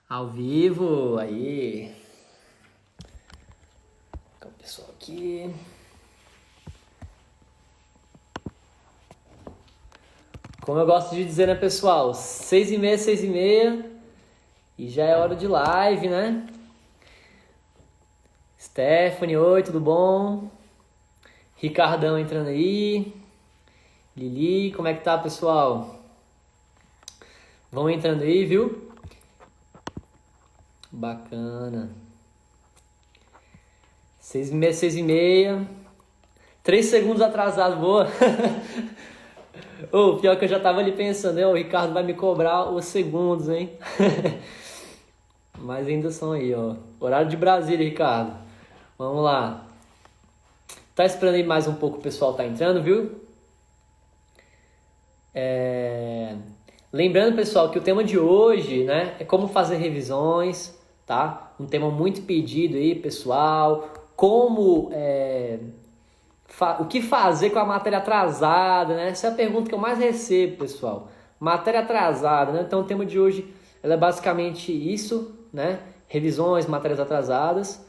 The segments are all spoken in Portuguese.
Ao vivo, aí. Com o pessoal aqui. Como eu gosto de dizer, né, pessoal? 6h30, 6h30. E já é hora de live, né? Stephanie, oi, tudo bom? Ricardão entrando aí. Lili, como é que tá, pessoal? Vão entrando aí, viu? Bacana. 6h30, 6h30. 3 segundos atrasado, boa. Pior que eu já tava ali pensando, né? O Ricardo vai me cobrar os segundos, hein? Mas ainda são aí, ó. Horário de Brasília, Ricardo. Vamos lá. Tá esperando aí mais um pouco, o pessoal tá entrando, viu? Lembrando, pessoal, que o tema de hoje, né, é como fazer revisões, tá? Um tema muito pedido aí, pessoal. Como, o que fazer com a matéria atrasada, né? Essa é a pergunta que eu mais recebo, pessoal. Matéria atrasada, né? Então, o tema de hoje ela é basicamente isso, né? Revisões, matérias atrasadas,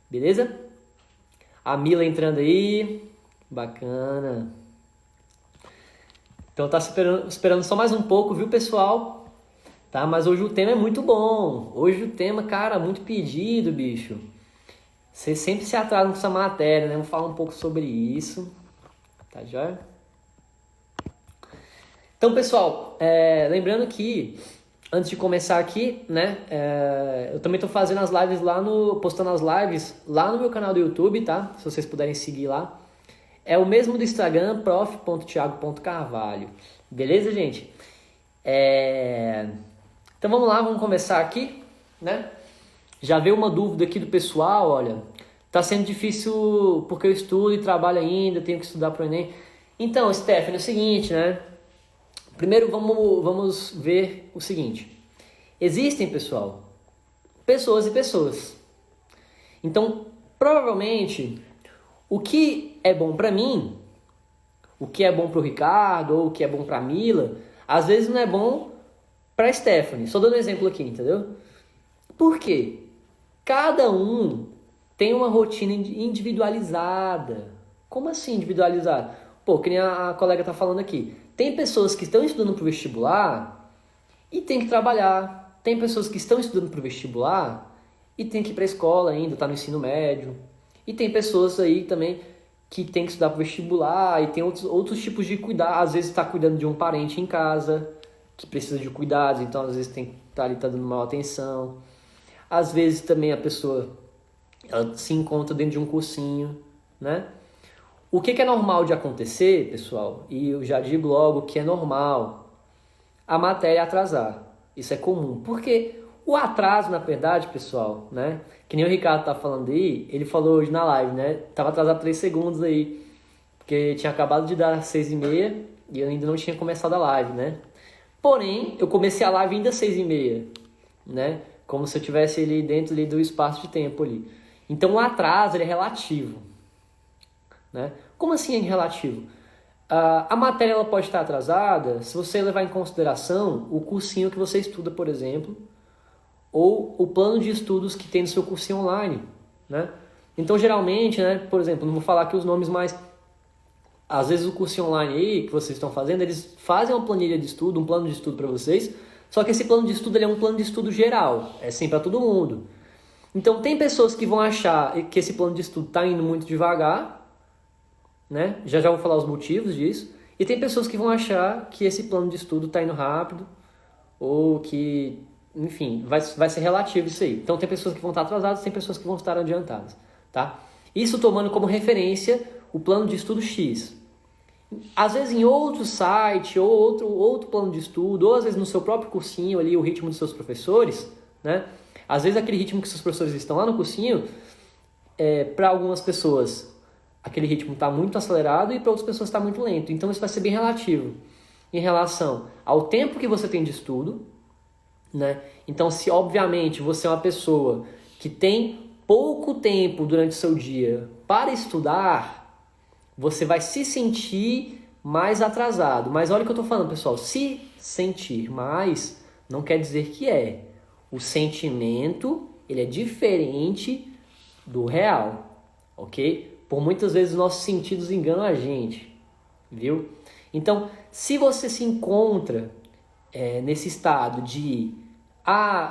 beleza? A Mila entrando aí, bacana. Então tá esperando só mais um pouco, viu, pessoal? Tá? Mas hoje o tema é muito bom. Hoje o tema, cara, muito pedido, bicho. Vocês sempre se atrasam com essa matéria, né? Vamos falar um pouco sobre isso. Tá, joia? Então, pessoal, lembrando que antes de começar aqui, né? Eu também tô fazendo as lives postando as lives lá no meu canal do YouTube, tá? Se vocês puderem seguir lá. É o mesmo do Instagram, prof.thiago.carvalho. Beleza, gente? Então vamos lá, vamos começar aqui, né? Já veio uma dúvida aqui do pessoal, olha. Tá sendo difícil porque eu estudo e trabalho ainda, tenho que estudar pro Enem. Então, Stephanie, é o seguinte, né? Primeiro vamos ver o seguinte. Existem, pessoal, pessoas e pessoas. Então, provavelmente, o que é bom pra mim, o que é bom pro Ricardo, ou o que é bom pra Mila, às vezes não é bom pra Stephanie. Só dando um exemplo aqui, entendeu? Por quê? Cada um tem uma rotina individualizada. Como assim individualizada? Pô, que nem a colega tá falando aqui. Tem pessoas que estão estudando pro vestibular e tem que trabalhar. Tem pessoas que estão estudando pro vestibular e tem que ir pra escola ainda, tá no ensino médio. E tem pessoas aí também que tem que estudar pro vestibular e tem outros tipos de cuidado. Às vezes está cuidando de um parente em casa que precisa de cuidados, então às vezes tem que estar ali, tá dando maior atenção. Às vezes também a pessoa ela se encontra dentro de um cursinho, né? O que é normal de acontecer, pessoal? E eu já digo logo que é normal a matéria atrasar. Isso é comum. Porque o atraso, na verdade, pessoal, né? Que nem o Ricardo tá falando aí, ele falou hoje na live, né? Tava atrasado 3 segundos aí, porque tinha acabado de dar 6h30 e eu ainda não tinha começado a live, né? Porém, eu comecei a live ainda às 6h30, né? Como se eu tivesse ali dentro ali do espaço de tempo ali. Então o atraso ele é relativo, né? Como assim é relativo? A matéria ela pode estar atrasada se você levar em consideração o cursinho que você estuda, por exemplo, ou o plano de estudos que tem no seu cursinho online, né? Então, geralmente, né, por exemplo, não vou falar aqui os nomes, mas às vezes o cursinho online aí que vocês estão fazendo, eles fazem uma planilha de estudo, um plano de estudo para vocês, só que esse plano de estudo ele é um plano de estudo geral, é sempre para todo mundo. Então, tem pessoas que vão achar que esse plano de estudo está indo muito devagar, né? Já vou falar os motivos disso. E tem pessoas que vão achar que esse plano de estudo está indo rápido, ou que, enfim, vai ser relativo isso aí. Então, tem pessoas que vão estar atrasadas, tem pessoas que vão estar adiantadas, tá? Isso tomando como referência o plano de estudo X. Às vezes em outro site, ou outro plano de estudo, ou às vezes no seu próprio cursinho ali, o ritmo dos seus professores, né? Às vezes aquele ritmo que seus professores estão lá no cursinho, para algumas pessoas aquele ritmo está muito acelerado e para outras pessoas está muito lento. Então isso vai ser bem relativo em relação ao tempo que você tem de estudo, né? Então se obviamente você é uma pessoa que tem pouco tempo durante o seu dia para estudar, você vai se sentir mais atrasado. Mas olha o que eu estou falando, pessoal. Se sentir mais não quer dizer que é. O sentimento, ele é diferente do real, ok? Por muitas vezes nossos sentidos enganam a gente, viu? Então, se você se encontra nesse estado de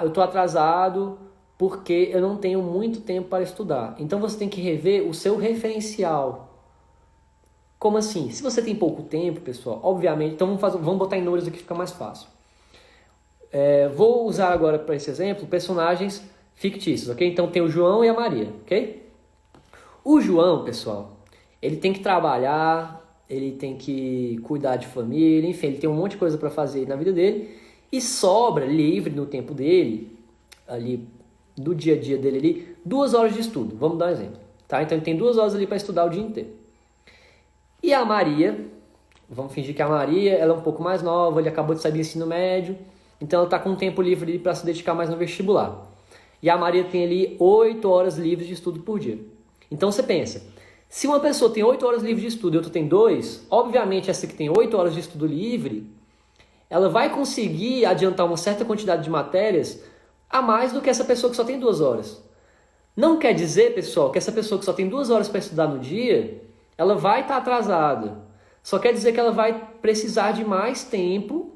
eu tô atrasado porque eu não tenho muito tempo para estudar. Então você tem que rever o seu referencial. Como assim? Se você tem pouco tempo, pessoal, obviamente, então vamos botar em números aqui que fica mais fácil. Vou usar agora para esse exemplo personagens fictícios, ok? Então tem o João e a Maria, ok? O João, pessoal, ele tem que trabalhar, ele tem que cuidar de família, enfim, ele tem um monte de coisa para fazer na vida dele e sobra livre no tempo dele, ali do dia a dia dele ali, 2 horas de estudo. Vamos dar um exemplo, tá? Então ele tem 2 horas ali para estudar o dia inteiro. E a Maria, vamos fingir que a Maria, ela é um pouco mais nova, ele acabou de sair do ensino médio, então ela está com um tempo livre para se dedicar mais no vestibular. E a Maria tem ali 8 horas livres de estudo por dia. Então você pensa, se uma pessoa tem 8 horas livres de estudo e outra tem 2, obviamente essa que tem 8 horas de estudo livre, ela vai conseguir adiantar uma certa quantidade de matérias a mais do que essa pessoa que só tem 2 horas. Não quer dizer, pessoal, que essa pessoa que só tem 2 horas para estudar no dia, ela vai estar atrasada. Só quer dizer que ela vai precisar de mais tempo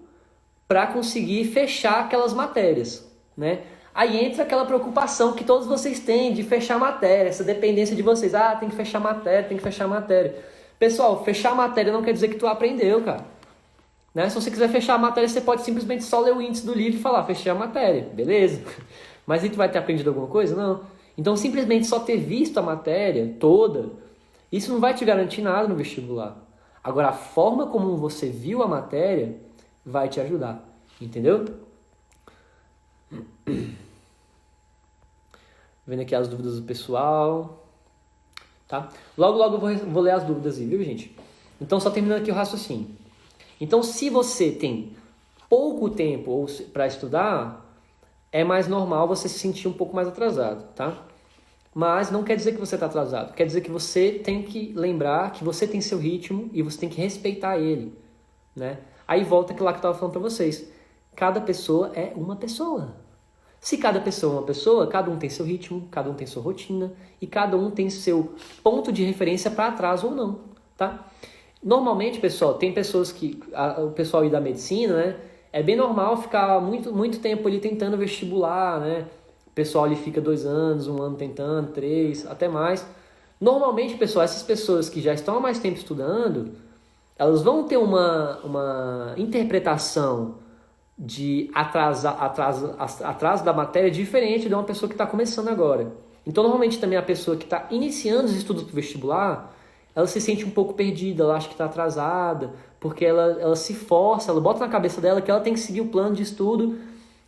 para conseguir fechar aquelas matérias, né? Aí entra aquela preocupação que todos vocês têm de fechar matéria, essa dependência de vocês. Tem que fechar matéria, tem que fechar matéria. Pessoal, fechar matéria não quer dizer que tu aprendeu, cara. Né? Se você quiser fechar a matéria, você pode simplesmente só ler o índice do livro e falar, fechei a matéria, beleza? Mas aí tu vai ter aprendido alguma coisa? Não. Então, simplesmente só ter visto a matéria toda, isso não vai te garantir nada no vestibular. Agora, a forma como você viu a matéria vai te ajudar, entendeu? Vendo aqui as dúvidas do pessoal, tá? Logo eu vou ler as dúvidas aí, viu, gente? Então, só terminando aqui o raciocínio. Então, se você tem pouco tempo para estudar, é mais normal você se sentir um pouco mais atrasado, tá? Mas não quer dizer que você está atrasado. Quer dizer que você tem que lembrar que você tem seu ritmo e você tem que respeitar ele, né? Aí volta aquilo lá que eu estava falando para vocês. Cada pessoa é uma pessoa. Se cada pessoa é uma pessoa, cada um tem seu ritmo, cada um tem sua rotina e cada um tem seu ponto de referência para atraso ou não, tá? Normalmente, pessoal, tem pessoas que... o pessoal aí da medicina, né? É bem normal ficar muito tempo ali tentando vestibular, né? O pessoal ali fica 2 anos, 1 ano tentando, 3, até mais. Normalmente, pessoal, essas pessoas que já estão há mais tempo estudando, elas vão ter uma interpretação de atraso da matéria diferente de uma pessoa que está começando agora. Então, normalmente, também a pessoa que está iniciando os estudos para o vestibular, ela se sente um pouco perdida, ela acha que está atrasada, porque ela se força, ela bota na cabeça dela que ela tem que seguir o plano de estudo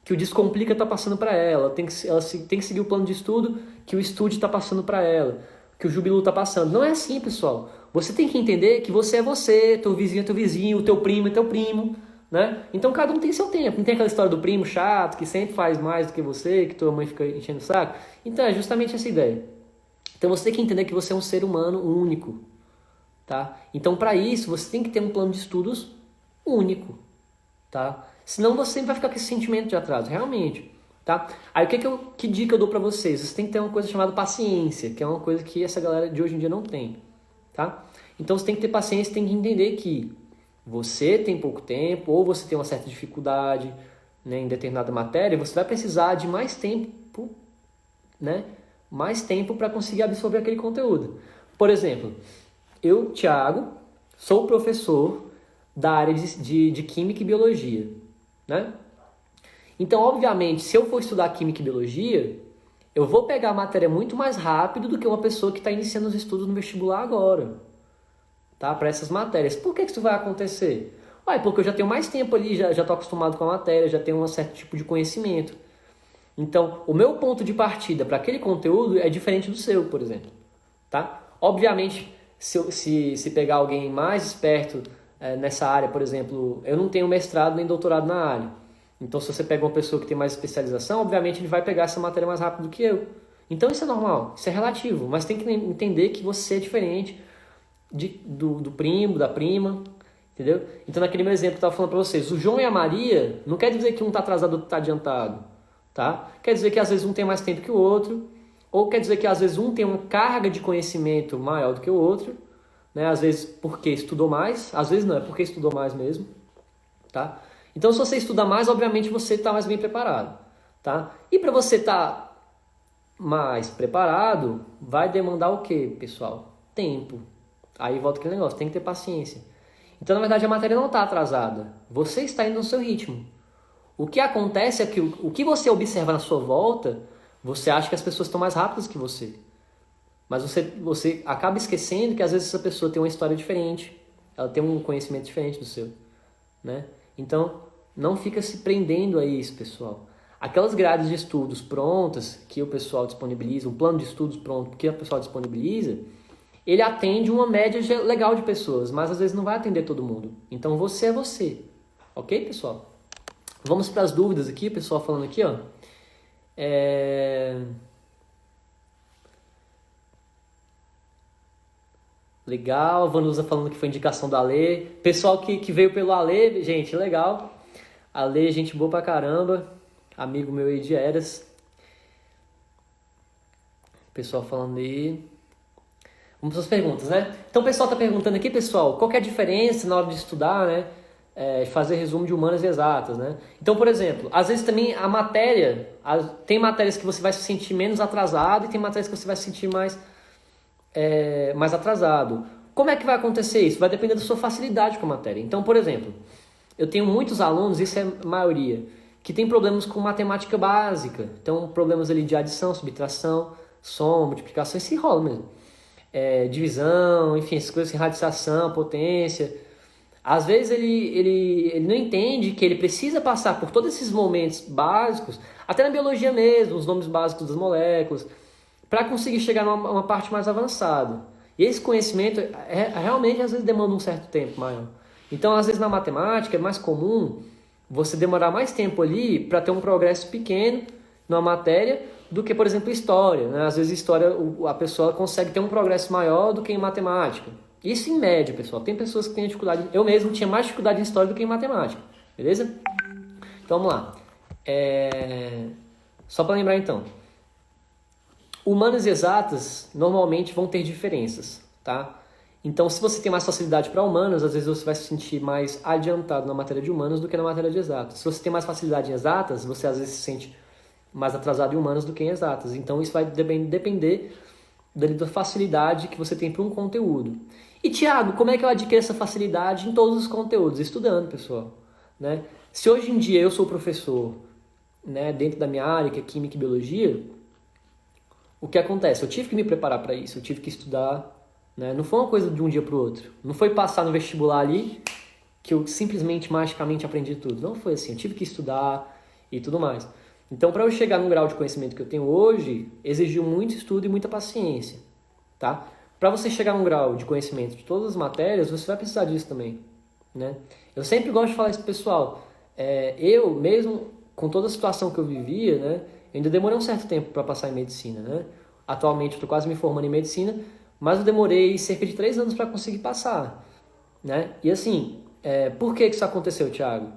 que o Descomplica está passando para ela, ela tem que seguir o plano de estudo que o Estude está passando para ela, que o Jubilu está passando. Não é assim, pessoal. Você tem que entender que você é você, teu vizinho é teu vizinho, o teu primo é teu primo, né? Então cada um tem seu tempo. Não tem aquela história do primo chato, que sempre faz mais do que você, que tua mãe fica enchendo o saco. Então é justamente essa ideia. Então você tem que entender que você é um ser humano único, tá? Então para isso você tem que ter um plano de estudos único, tá? Senão você sempre vai ficar com esse sentimento de atraso, realmente, tá? Aí que dica eu dou pra vocês? Você tem que ter uma coisa chamada paciência, que é uma coisa que essa galera de hoje em dia não tem, tá? Então você tem que ter paciência, tem que entender que você tem pouco tempo, ou você tem uma certa dificuldade, né, em determinada matéria, você vai precisar de mais tempo, né? Mais tempo para conseguir absorver aquele conteúdo. Por exemplo, eu, Thiago, sou professor da área de Química e Biologia, né? Então, obviamente, se eu for estudar Química e Biologia, eu vou pegar a matéria muito mais rápido do que uma pessoa que está iniciando os estudos no vestibular agora, tá? Para essas matérias. Por que isso vai acontecer? Porque eu já tenho mais tempo ali, já estou acostumado com a matéria, já tenho um certo tipo de conhecimento. Então, o meu ponto de partida para aquele conteúdo é diferente do seu, por exemplo, tá? Obviamente, se pegar alguém mais esperto nessa área, por exemplo, eu não tenho mestrado nem doutorado na área. Então, se você pega uma pessoa que tem mais especialização, obviamente ele vai pegar essa matéria mais rápido do que eu. Então, isso é normal, isso é relativo, mas tem que entender que você é diferente do primo, da prima, entendeu? Então, naquele meu exemplo que eu estava falando para vocês, o João e a Maria, não quer dizer que um está atrasado e outro está adiantado, tá? Quer dizer que às vezes um tem mais tempo que o outro, ou quer dizer que às vezes um tem uma carga de conhecimento maior do que o outro, né? Às vezes porque estudou mais, às vezes não, é porque estudou mais mesmo, tá? Então se você estuda mais, obviamente você está mais bem preparado, tá? E para você estar mais preparado, vai demandar o quê, pessoal? Tempo. Aí volta aquele negócio, tem que ter paciência. Então, na verdade, a matéria não está atrasada. Você está indo no seu ritmo. O que acontece é que o que você observa na sua volta, você acha que as pessoas estão mais rápidas que você. Mas você acaba esquecendo que às vezes essa pessoa tem uma história diferente. Ela tem um conhecimento diferente do seu, né? Então, não fica se prendendo a isso, pessoal. Aquelas grades de estudos prontas que o pessoal disponibiliza, um plano de estudos pronto que o pessoal disponibiliza, ele atende uma média legal de pessoas, mas às vezes não vai atender todo mundo. Então você é você. Ok, pessoal? Vamos para as dúvidas aqui, pessoal falando aqui, ó. Legal, a Vanusa falando que foi indicação da Alê. Pessoal que veio pelo Alê, gente, legal. Alê, gente boa pra caramba. Amigo meu aí de Eras. Pessoal falando aí. Vamos para as perguntas, né? Então o pessoal tá perguntando aqui, pessoal, qual que é a diferença na hora de estudar, né? Fazer resumo de humanas e exatas, né? Então, por exemplo, às vezes também a matéria, tem matérias que você vai se sentir menos atrasado e tem matérias que você vai se sentir mais atrasado. Como é que vai acontecer isso? Vai depender da sua facilidade com a matéria. Então, por exemplo, eu tenho muitos alunos, isso é a maioria, que tem problemas com matemática básica. Então, problemas ali de adição, subtração, soma, multiplicação, isso enrola mesmo. Divisão, enfim, essas coisas assim, radicação, potência. Às vezes ele não entende que ele precisa passar por todos esses momentos básicos, até na biologia mesmo, os nomes básicos das moléculas, para conseguir chegar numa parte mais avançada. E esse conhecimento realmente às vezes demanda um certo tempo maior. Então, às vezes na matemática é mais comum você demorar mais tempo ali para ter um progresso pequeno numa matéria do que, por exemplo, história, né? Às vezes história a pessoa consegue ter um progresso maior do que em matemática. Isso em média, pessoal. Tem pessoas que têm dificuldade. Eu mesmo tinha mais dificuldade em história do que em matemática. Beleza? Então vamos lá. Só para lembrar então. Humanas e exatas normalmente vão ter diferenças, tá? Então, se você tem mais facilidade para humanas, às vezes você vai se sentir mais adiantado na matéria de humanas do que na matéria de exatas. Se você tem mais facilidade em exatas, você às vezes se sente mais atrasado em humanas do que em exatas. Então, isso vai depender da facilidade que você tem para um conteúdo. E, Thiago, como é que eu adquiro essa facilidade em todos os conteúdos? Estudando, pessoal, né? Se hoje em dia eu sou professor, né, dentro da minha área, que é Química e Biologia, o que acontece? Eu tive que me preparar para isso, eu tive que estudar, né? Não foi uma coisa de um dia para o outro. Não foi passar no vestibular ali que eu simplesmente, magicamente aprendi tudo. Não foi assim, eu tive que estudar e tudo mais. Então, para eu chegar no grau de conhecimento que eu tenho hoje, exigiu muito estudo e muita paciência, tá? Para você chegar num grau de conhecimento de todas as matérias, você vai precisar disso também, né? Eu sempre gosto de falar isso pro pessoal. Eu mesmo, com toda a situação que eu vivia, né? Eu ainda demorei um certo tempo para passar em medicina, né? Atualmente eu estou quase me formando em medicina, mas eu demorei cerca de 3 anos para conseguir passar, né? E assim, por que isso aconteceu, Thiago?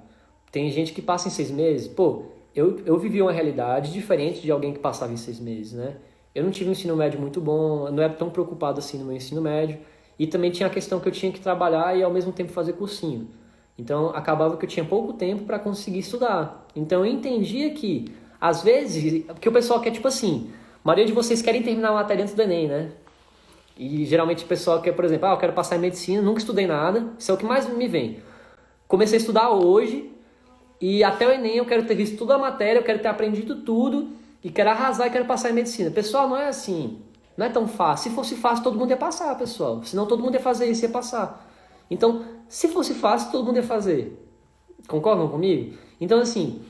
Tem gente que passa em 6 meses. Pô, eu vivi uma realidade diferente de alguém que passava em 6 meses, né? Eu não tive um ensino médio muito bom, não era tão preocupado assim no meu ensino médio, e também tinha a questão que eu tinha que trabalhar e ao mesmo tempo fazer cursinho. Então, acabava que eu tinha pouco tempo para conseguir estudar. Então, eu entendia que, às vezes, porque o pessoal quer, tipo assim, a maioria de vocês querem terminar a matéria antes do Enem, né? E geralmente o pessoal quer, por exemplo, eu quero passar em medicina, nunca estudei nada, isso é o que mais me vem. Comecei a estudar hoje, e até o Enem eu quero ter visto toda a matéria, eu quero ter aprendido tudo, e quero arrasar e quero passar em medicina. Pessoal, não é assim. Não é tão fácil. Se fosse fácil, todo mundo ia passar, pessoal. Senão todo mundo ia fazer isso, ia passar. Então, se fosse fácil, todo mundo ia fazer. Concordam comigo? Então, assim,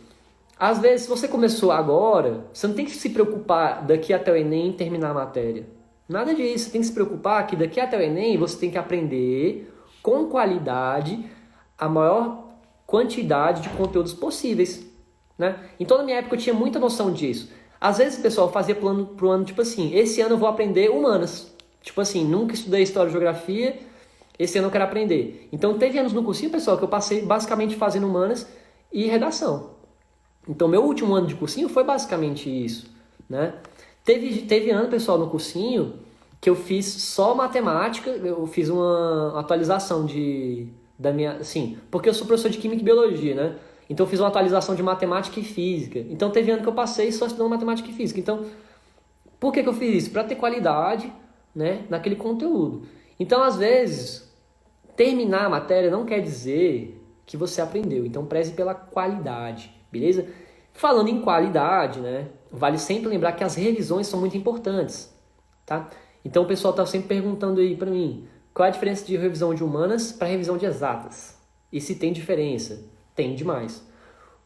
às vezes, se você começou agora, você não tem que se preocupar daqui até o Enem em terminar a matéria. Nada disso. Você tem que se preocupar que daqui até o Enem você tem que aprender com qualidade a maior quantidade de conteúdos possíveis, né? Então, na minha época, eu tinha muita noção disso. Às vezes o pessoal fazia plano pro ano, tipo assim, esse ano eu vou aprender humanas. Tipo assim, nunca estudei história e geografia, esse ano eu quero aprender. Então teve anos no cursinho, pessoal, que eu passei basicamente fazendo humanas e redação. Então, meu último ano de cursinho foi basicamente isso, né? Teve ano, pessoal, no cursinho que eu fiz só matemática, eu fiz uma atualização da minha, assim, porque eu sou professor de Química e Biologia, né? Então eu fiz uma atualização de Matemática e Física. Então teve ano que eu passei só estudando Matemática e Física. Então, por que eu fiz isso? Para ter qualidade, né, naquele conteúdo. Então, às vezes, terminar a matéria não quer dizer que você aprendeu. Então, preze pela qualidade, beleza? Falando em qualidade, né, vale sempre lembrar que as revisões são muito importantes, tá? Então, o pessoal está sempre perguntando aí para mim, qual é a diferença de revisão de humanas para revisão de exatas? E se tem diferença? Tem demais.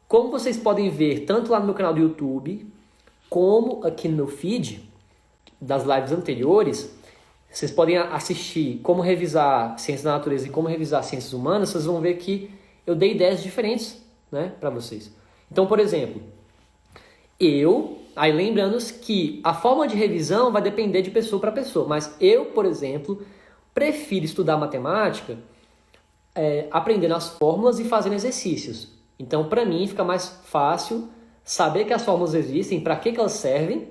Como vocês podem ver, tanto lá no meu canal do YouTube, como aqui no meu feed, das lives anteriores, vocês podem assistir como revisar Ciências da Natureza e como revisar Ciências Humanas, vocês vão ver que eu dei ideias diferentes, né, para vocês. Então, por exemplo, aí lembrando que a forma de revisão vai depender de pessoa para pessoa, mas eu, por exemplo, prefiro estudar matemática aprendendo as fórmulas e fazendo exercícios. Então, para mim, fica mais fácil saber que as fórmulas existem, para que elas servem,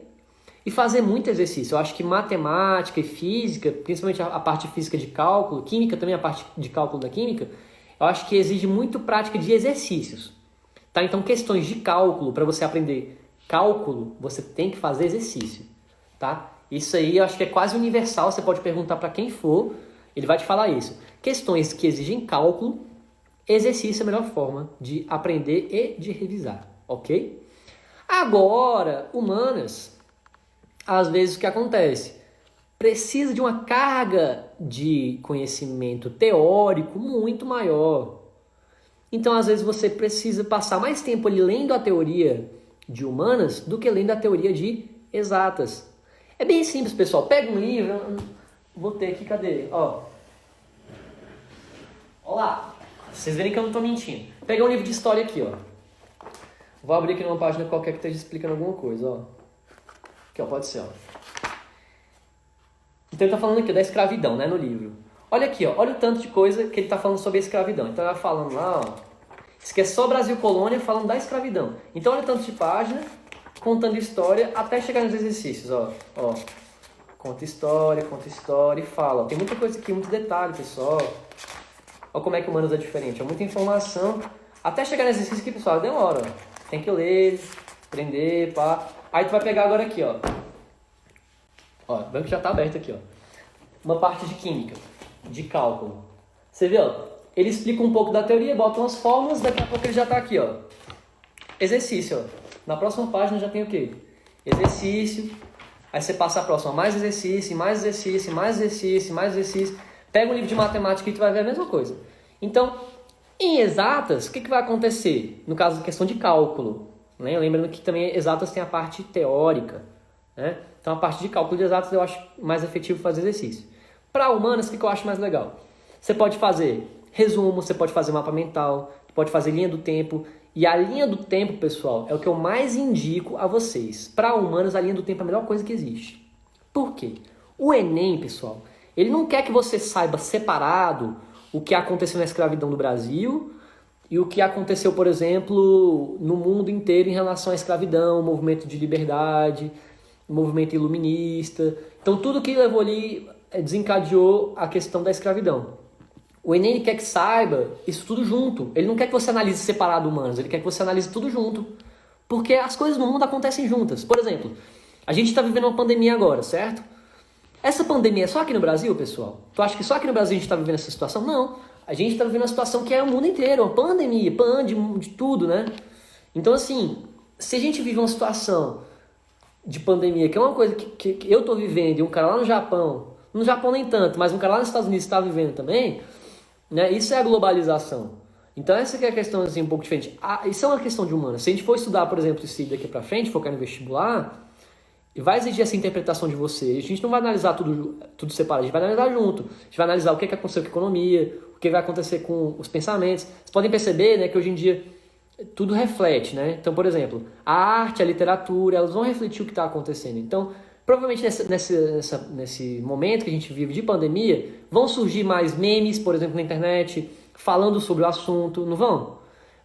e fazer muito exercício. Eu acho que matemática e física, principalmente a parte física de cálculo, química também, a parte de cálculo da química, eu acho que exige muito prática de exercícios. Tá? Então, questões de cálculo, para você aprender cálculo, você tem que fazer exercício. Tá? Isso aí eu acho que é quase universal, você pode perguntar para quem for, ele vai te falar isso. Questões que exigem cálculo, exercício é a melhor forma de aprender e de revisar, ok? Agora, humanas, às vezes o que acontece? Precisa de uma carga de conhecimento teórico muito maior. Então, às vezes, você precisa passar mais tempo ali lendo a teoria de humanas do que lendo a teoria de exatas. É bem simples, pessoal. Pega um livro, vou ter aqui, cadê? Ó lá, vocês verem que eu não estou mentindo. Pega um livro de história aqui, ó. Vou abrir aqui numa página qualquer que esteja explicando alguma coisa, ó. Aqui, ó, pode ser, ó. Então ele está falando aqui da escravidão, né, no livro. Olha aqui, ó, olha o tanto de coisa que ele está falando sobre a escravidão. Então ele vai falando lá, ó. Isso aqui é só Brasil Colônia falando da escravidão. Então olha o tanto de página, contando história, até chegar nos exercícios, ó. Conta história e fala. Ó. Tem muita coisa aqui, muito detalhe, pessoal. Olha como é que o Humanas é diferente. É muita informação. Até chegar no exercício aqui, pessoal, demora. Ó. Tem que ler, aprender, pá. Aí tu vai pegar agora aqui, ó. Ó, o banco já tá aberto aqui, ó. Uma parte de química, de cálculo. Você vê, ó. Ele explica um pouco da teoria, bota umas fórmulas, daqui a pouco ele já tá aqui, ó. Exercício, ó. Na próxima página já tem o quê? Exercício. Aí você passa a próxima, mais exercício, mais exercício, mais exercício, mais exercício. Pega um livro de matemática e tu vai ver a mesma coisa. Então, em exatas, o que vai acontecer? No caso, questão de cálculo. Né? Lembrando que também exatas tem a parte teórica. Né? Então, a parte de cálculo de exatas eu acho mais efetivo fazer exercício. Para humanas, o que eu acho mais legal? Você pode fazer resumo, você pode fazer mapa mental, pode fazer linha do tempo. E a linha do tempo, pessoal, é o que eu mais indico a vocês. Para humanas, a linha do tempo é a melhor coisa que existe. Por quê? O Enem, pessoal, ele não quer que você saiba separado o que aconteceu na escravidão do Brasil e o que aconteceu, por exemplo, no mundo inteiro em relação à escravidão, o movimento de liberdade, o movimento iluminista. Então, tudo que levou ali desencadeou a questão da escravidão. O Enem quer que saiba isso tudo junto. Ele não quer que você analise separado humanos, ele quer que você analise tudo junto. Porque as coisas no mundo acontecem juntas. Por exemplo, a gente está vivendo uma pandemia agora, certo? Essa pandemia é só aqui no Brasil, pessoal? Tu acha que só aqui no Brasil a gente está vivendo essa situação? Não. A gente está vivendo uma situação que é o mundo inteiro, uma pandemia, de tudo, né? Então, assim, se a gente vive uma situação de pandemia, que é uma coisa que eu estou vivendo, e um cara lá no Japão nem tanto, mas um cara lá nos Estados Unidos está vivendo também, né? Isso é a globalização. Então, essa que é a questão assim, um pouco diferente. Isso é uma questão de humana. Se a gente for estudar, por exemplo, isso daqui para frente, focar no vestibular, vai exigir essa interpretação de você. A gente não vai analisar tudo separado, a gente vai analisar junto. A gente vai analisar o que aconteceu com a economia, o que vai acontecer com os pensamentos. Vocês podem perceber, né, que hoje em dia tudo reflete, né? Então, por exemplo, a arte, a literatura, elas vão refletir o que está acontecendo. Então, provavelmente nesse momento que a gente vive de pandemia, vão surgir mais memes, por exemplo, na internet, falando sobre o assunto, não vão?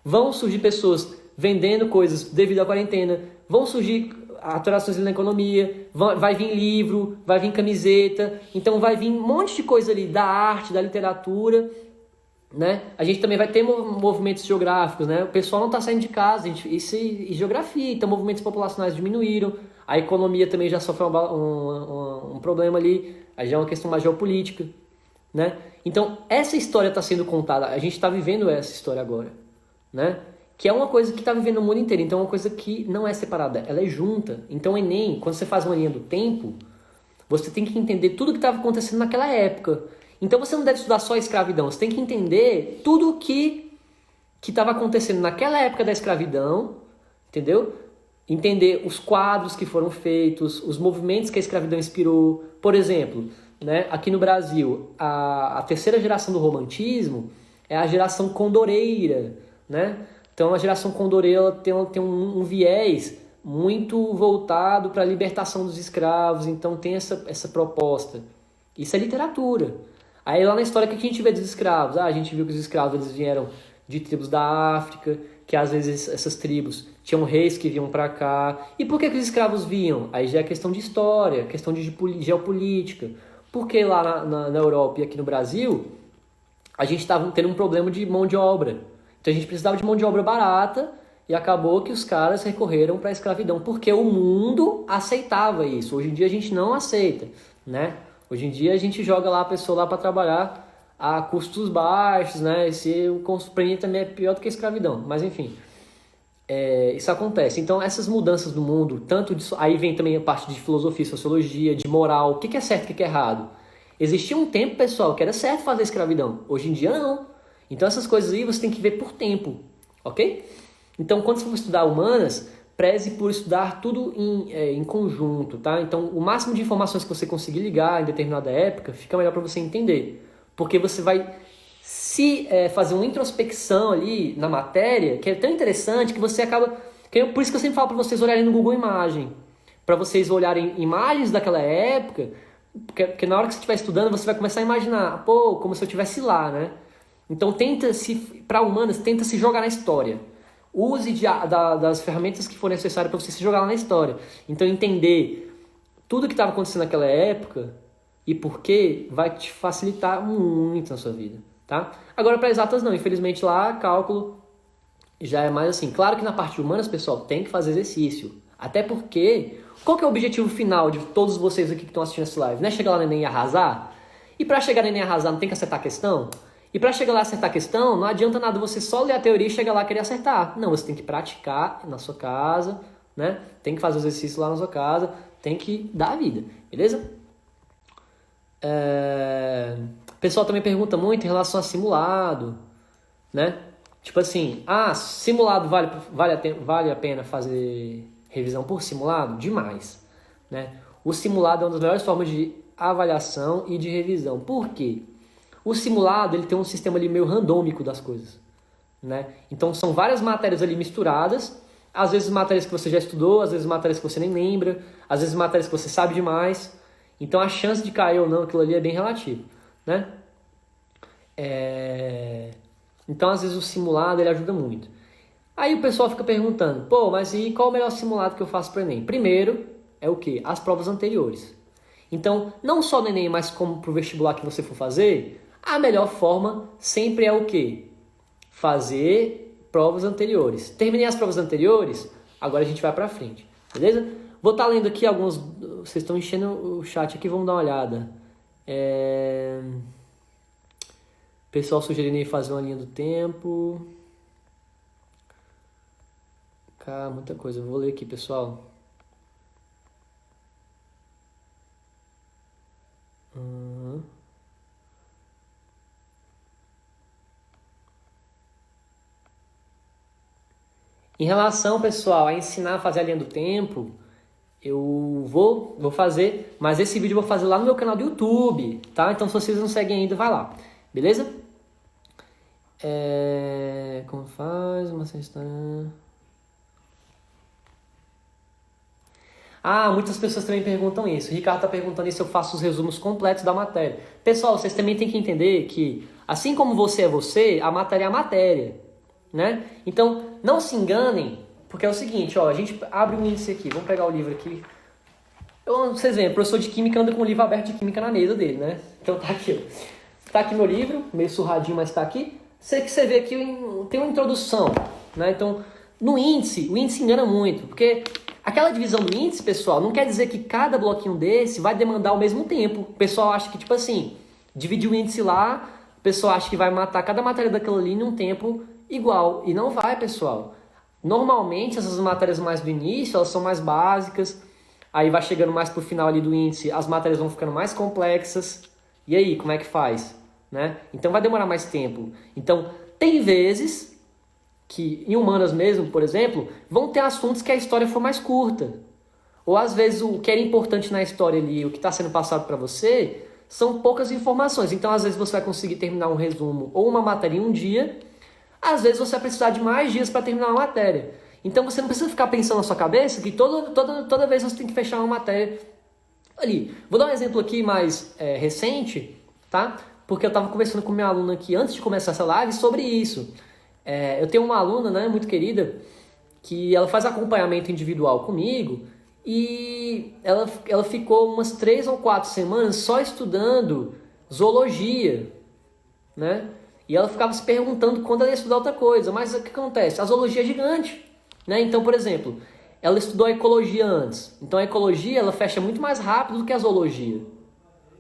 Vão surgir pessoas vendendo coisas devido à quarentena, vão surgir alterações na economia, vai vir livro, vai vir camiseta, então vai vir um monte de coisa ali da arte, da literatura, né? A gente também vai ter movimentos geográficos, né? O pessoal não está saindo de casa, isso e geografia, então movimentos populacionais diminuíram, a economia também já sofreu um problema ali, aí já é uma questão mais geopolítica, né? Então essa história está sendo contada, a gente está vivendo essa história agora, né? Que é uma coisa que está vivendo no mundo inteiro, então é uma coisa que não é separada, ela é junta. Então o Enem, quando você faz uma linha do tempo, você tem que entender tudo o que estava acontecendo naquela época. Então você não deve estudar só a escravidão, você tem que entender tudo o que estava acontecendo naquela época da escravidão, entendeu? Entender os quadros que foram feitos, os movimentos que a escravidão inspirou. Por exemplo, né, aqui no Brasil, a terceira geração do romantismo é a geração condoreira, né? Então a geração condoreira tem um viés muito voltado para a libertação dos escravos, então tem essa proposta. Isso é literatura. Aí lá na história, o que a gente vê dos escravos? A gente viu que os escravos eles vieram de tribos da África, que às vezes essas tribos tinham reis que vinham para cá. E por que os escravos vinham? Aí já é questão de história, questão de geopolítica. Porque lá na Europa e aqui no Brasil, a gente estava tendo um problema de mão de obra. Então a gente precisava de mão de obra barata e acabou que os caras recorreram para a escravidão, porque o mundo aceitava isso. Hoje em dia a gente não aceita, né? Hoje em dia a gente joga lá a pessoa lá para trabalhar a custos baixos, né? Esse o compreender também é pior do que a escravidão, mas enfim, isso acontece. Então essas mudanças no mundo, tanto disso, aí vem também a parte de filosofia, sociologia, de moral, o que é certo e o que é errado. Existia um tempo, pessoal, que era certo fazer escravidão. Hoje em dia não. Então essas coisas aí você tem que ver por tempo, ok? Então quando você for estudar humanas, preze por estudar tudo em conjunto, tá? Então o máximo de informações que você conseguir ligar em determinada época, fica melhor para você entender. Porque você vai fazer uma introspecção ali na matéria, que é tão interessante que você acaba... Por isso que eu sempre falo para vocês olharem no Google Imagem. Para vocês olharem imagens daquela época, porque na hora que você estiver estudando, você vai começar a imaginar, pô, como se eu estivesse lá, né? Então para humanas, tenta se jogar na história. Use das ferramentas que for necessárias para você se jogar lá na história. Então entender tudo que estava acontecendo naquela época e por quê vai te facilitar muito na sua vida, tá? Agora para exatas não, infelizmente lá cálculo já é mais assim. Claro que na parte de humanas, pessoal, tem que fazer exercício. Até porque, qual que é o objetivo final de todos vocês aqui que estão assistindo essa live? Não é chegar lá no Enem e arrasar? E para chegar no Enem e arrasar não tem que acertar a questão? E para chegar lá e acertar a questão, não adianta nada você só ler a teoria e chegar lá e querer acertar. Não, você tem que praticar na sua casa, né? Tem que fazer o exercício lá na sua casa, tem que dar a vida, beleza? O pessoal também pergunta muito em relação a simulado, né? Tipo assim, simulado vale a pena fazer revisão por simulado? Demais, né? O simulado é uma das melhores formas de avaliação e de revisão. Por quê? O simulado ele tem um sistema ali meio randômico das coisas, né? Então são várias matérias ali misturadas, às vezes matérias que você já estudou, às vezes matérias que você nem lembra, às vezes matérias que você sabe demais. Então a chance de cair ou não aquilo ali é bem relativo, né? Então às vezes o simulado ele ajuda muito. Aí o pessoal fica perguntando, pô, mas e qual o melhor simulado que eu faço para o Enem? Primeiro é o quê? As provas anteriores. Então não só no Enem, mas como para o vestibular que você for fazer, a melhor forma sempre é o quê? Fazer provas anteriores. Terminei as provas anteriores, agora a gente vai pra frente, beleza? Vou estar lendo aqui alguns... Vocês estão enchendo o chat aqui, vamos dar uma olhada. Pessoal sugerindo fazer uma linha do tempo. Cara, muita coisa. Eu vou ler aqui, pessoal. Em relação, pessoal, a ensinar a fazer a linha do tempo, eu vou fazer, mas esse vídeo eu vou fazer lá no meu canal do YouTube, tá? Então se vocês não seguem ainda, vai lá, beleza? Como faz uma cesta? Muitas pessoas também perguntam isso. O Ricardo tá perguntando se eu faço os resumos completos da matéria. Pessoal, vocês também têm que entender que, assim como você é você, a matéria é a matéria. né? Então, não se enganem, porque é o seguinte, ó, a gente abre um índice aqui, vamos pegar o livro aqui. Vocês veem, o professor de química anda com o livro aberto de química na mesa dele, né? Então tá aqui, ó. Tá aqui meu livro, meio surradinho, mas tá aqui. Sei que você vê aqui, tem uma introdução, né? Então, no índice, o índice engana muito, porque aquela divisão do índice, pessoal, não quer dizer que cada bloquinho desse vai demandar ao mesmo tempo. O pessoal acha que, tipo assim, dividir o índice lá, o pessoal acha que vai matar cada matéria daquela ali em um tempo igual. E não vai, pessoal. Normalmente, essas matérias mais do início, elas são mais básicas. Aí vai chegando mais pro final ali do índice, as matérias vão ficando mais complexas. E aí, como é que faz? Né? Então vai demorar mais tempo. Então, tem vezes que, em humanas mesmo, por exemplo, vão ter assuntos que a história for mais curta. Ou às vezes o que era importante na história ali, o que está sendo passado para você, são poucas informações. Então, às vezes você vai conseguir terminar um resumo ou uma matéria em um dia. Às vezes você vai precisar de mais dias para terminar uma matéria. Então você não precisa ficar pensando na sua cabeça que toda vez você tem que fechar uma matéria ali. Vou dar um exemplo aqui mais recente, tá? Porque eu estava conversando com minha aluna aqui antes de começar essa live sobre isso. Eu tenho uma aluna, né, muito querida, que ela faz acompanhamento individual comigo e ela ficou umas 3 ou 4 semanas só estudando zoologia, né? E ela ficava se perguntando quando ela ia estudar outra coisa. Mas o que acontece? A zoologia é gigante, né? Então, por exemplo, ela estudou a ecologia antes. Então a ecologia ela fecha muito mais rápido do que a zoologia.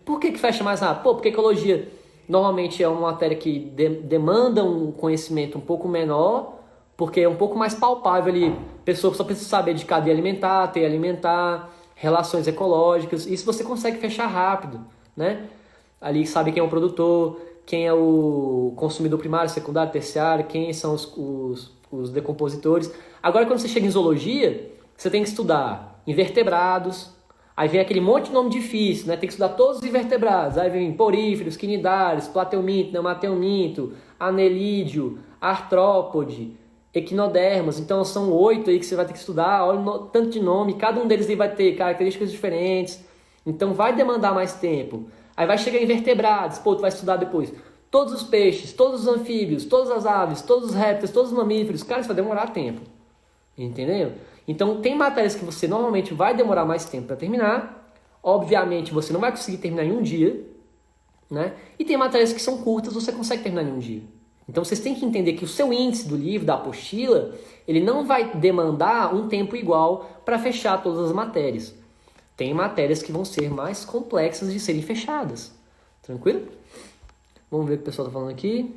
Por que fecha mais rápido? Porque a ecologia normalmente é uma matéria que demanda um conhecimento um pouco menor, porque é um pouco mais palpável ali. A pessoa só precisa saber de cadeia alimentar, teia alimentar, relações ecológicas. Isso você consegue fechar rápido, né? Ali sabe quem é o produtor, quem é o consumidor primário, secundário, terciário, quem são os decompositores. Agora, quando você chega em zoologia, você tem que estudar invertebrados, aí vem aquele monte de nome difícil, né? Tem que estudar todos os invertebrados, aí vem poríferos, quinidários, plateuminto, neomateuminto, anelídeo, artrópode, equinodermos. Então são 8 aí que você vai ter que estudar, olha o tanto de nome, cada um deles aí vai ter características diferentes, então vai demandar mais tempo. Aí vai chegar em invertebrados, tu vai estudar depois todos os peixes, todos os anfíbios, todas as aves, todos os répteis, todos os mamíferos. Cara, isso vai demorar tempo. Entendeu? Então tem matérias que você normalmente vai demorar mais tempo para terminar. Obviamente você não vai conseguir terminar em um dia, né? E tem matérias que são curtas, você consegue terminar em um dia. Então vocês têm que entender que o seu índice do livro, da apostila, ele não vai demandar um tempo igual para fechar todas as matérias. Tem matérias que vão ser mais complexas de serem fechadas. Tranquilo? Vamos ver o que o pessoal está falando aqui.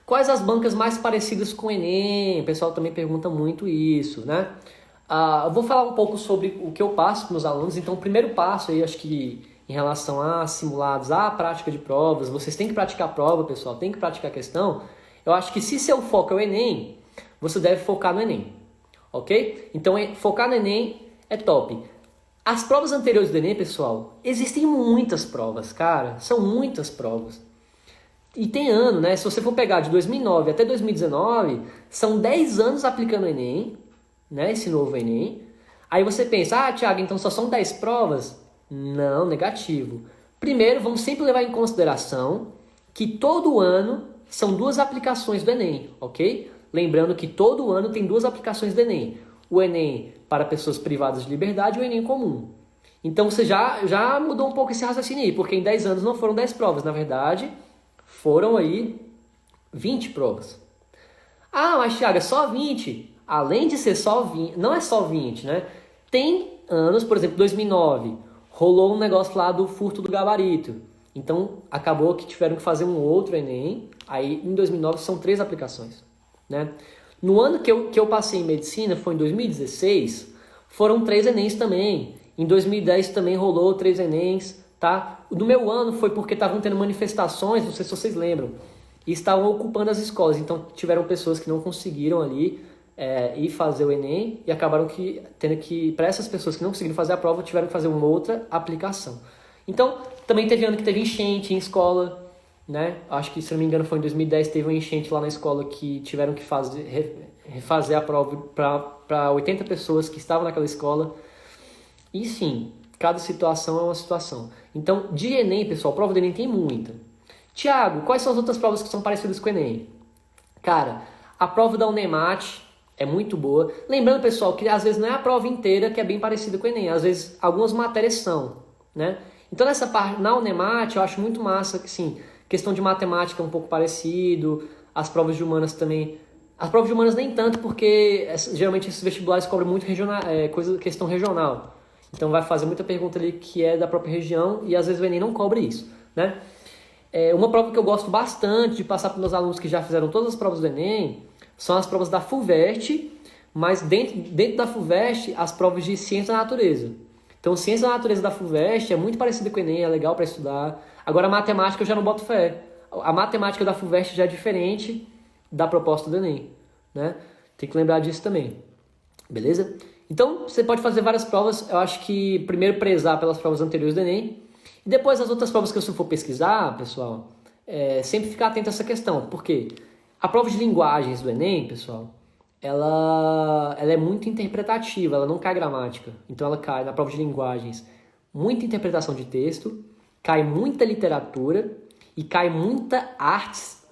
Quais as bancas mais parecidas com o Enem? O pessoal também pergunta muito isso, né? Eu vou falar um pouco sobre o que eu passo para os meus alunos. Então, o primeiro passo aí, acho que em relação a simulados, a prática de provas, vocês têm que praticar a prova, pessoal, tem que praticar a questão. Eu acho que se seu foco é o Enem, você deve focar no Enem, ok? Então, focar no Enem é top. As provas anteriores do Enem, pessoal, existem muitas provas, cara, são muitas provas. E tem ano, né? Se você for pegar de 2009 até 2019, são 10 anos aplicando o Enem, né? Esse novo Enem. Aí você pensa, Thiago, então só são 10 provas? Não, negativo. Primeiro, vamos sempre levar em consideração que todo ano são 2 aplicações do Enem, ok? Lembrando que todo ano tem 2 aplicações do Enem. O Enem para pessoas privadas de liberdade e o Enem comum. Então você já mudou um pouco esse raciocínio aí, porque em 10 anos não foram 10 provas, na verdade foram aí 20 provas. Mas Thiago, é só 20? Além de ser só 20, não é só 20, né? Tem anos, por exemplo, 2009, rolou um negócio lá do furto do gabarito. Então acabou que tiveram que fazer um outro Enem, aí em 2009 são 3 aplicações, né? No ano que eu passei em medicina, foi em 2016, foram 3 Enems também. Em 2010 também rolou 3 Enems, tá? O do meu ano foi porque estavam tendo manifestações, não sei se vocês lembram, e estavam ocupando as escolas. Então tiveram pessoas que não conseguiram ali ir fazer o Enem e acabaram tendo que, para essas pessoas que não conseguiram fazer a prova, tiveram que fazer uma outra aplicação. Então, também teve ano que teve enchente em escola, né? Acho que, se não me engano, foi em 2010, teve uma enchente lá na escola que tiveram que refazer a prova para 80 pessoas que estavam naquela escola. E sim, cada situação é uma situação. Então, de Enem, pessoal, prova do Enem tem muita. Tiago, quais são as outras provas que são parecidas com o Enem? Cara, A prova da Unemat é muito boa. Lembrando, pessoal, que às vezes não é a prova inteira que é bem parecida com o Enem. Às vezes algumas matérias são, né? Então nessa parte, na Unemat, eu acho muito massa que, sim, questão de matemática é um pouco parecido, as provas de humanas também. As provas de humanas nem tanto, porque geralmente esses vestibulares cobram muito questão regional. Então vai fazer muita pergunta ali que é da própria região e às vezes o Enem não cobra isso, né? Uma prova que eu gosto bastante de passar para meus alunos que já fizeram todas as provas do Enem são as provas da FUVEST, mas dentro da FUVEST, as provas de Ciência da Natureza. Então, Ciência da Natureza da FUVEST é muito parecida com o Enem, é legal para estudar. Agora, a matemática eu já não boto fé. A matemática da FUVEST já é diferente da proposta do Enem, né? Tem que lembrar disso também, beleza? Então, você pode fazer várias provas. Eu acho que primeiro prezar pelas provas anteriores do Enem. E depois as outras provas que você for pesquisar, pessoal, sempre ficar atento a essa questão. Por quê? A prova de linguagens do Enem, pessoal, ela é muito interpretativa, ela não cai gramática. Então ela cai na prova de linguagens muita interpretação de texto, cai muita literatura e cai muita artes.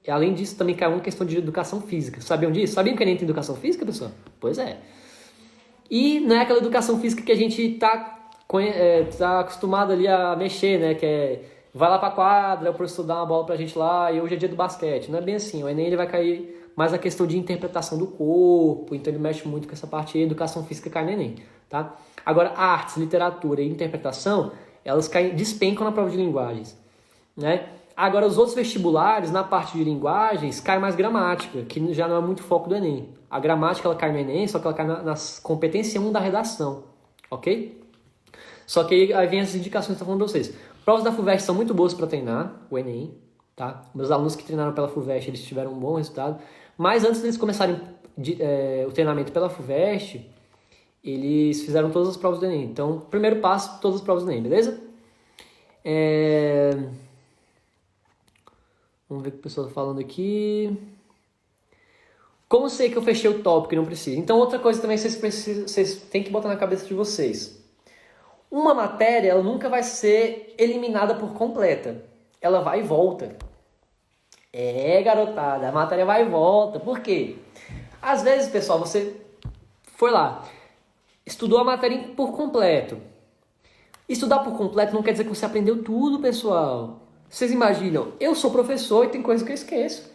E, além disso, também cai uma questão de educação física. Sabiam disso? Sabiam que o Enem tem educação física, pessoal? Pois é. E não é aquela educação física que a gente tá acostumado ali a mexer, né? Que vai lá pra quadra, o professor dá uma bola pra gente lá e hoje é dia do basquete. Não é bem assim. O Enem ele vai cair mais na questão de interpretação do corpo, então ele mexe muito com essa parte aí, educação física cai no Enem, tá? Agora, artes, literatura e interpretação, elas despencam na prova de linguagens, né? Agora, os outros vestibulares, na parte de linguagens, cai mais gramática, que já não é muito foco do Enem. A gramática, ela cai no Enem, só que ela cai nas competência 1 da redação, ok? Só que aí vem as indicações que eu estou falando para vocês. Provas da FUVEST são muito boas para treinar o Enem, tá? Meus alunos que treinaram pela FUVEST, eles tiveram um bom resultado. Mas antes deles começarem o treinamento pela FUVEST, eles fizeram todas as provas do Enem. Então, primeiro passo, todas as provas do Enem, beleza? Vamos ver o que o pessoal está falando aqui. Como sei que eu fechei o tópico e não preciso? Então, outra coisa também vocês têm que botar na cabeça de vocês. Uma matéria, ela nunca vai ser eliminada por completa. Ela vai e volta. Garotada, a matéria vai e volta. Por quê? Às vezes, pessoal, você foi lá, estudou a matéria por completo. Estudar por completo não quer dizer que você aprendeu tudo, pessoal. Vocês imaginam, eu sou professor e tem coisa que eu esqueço.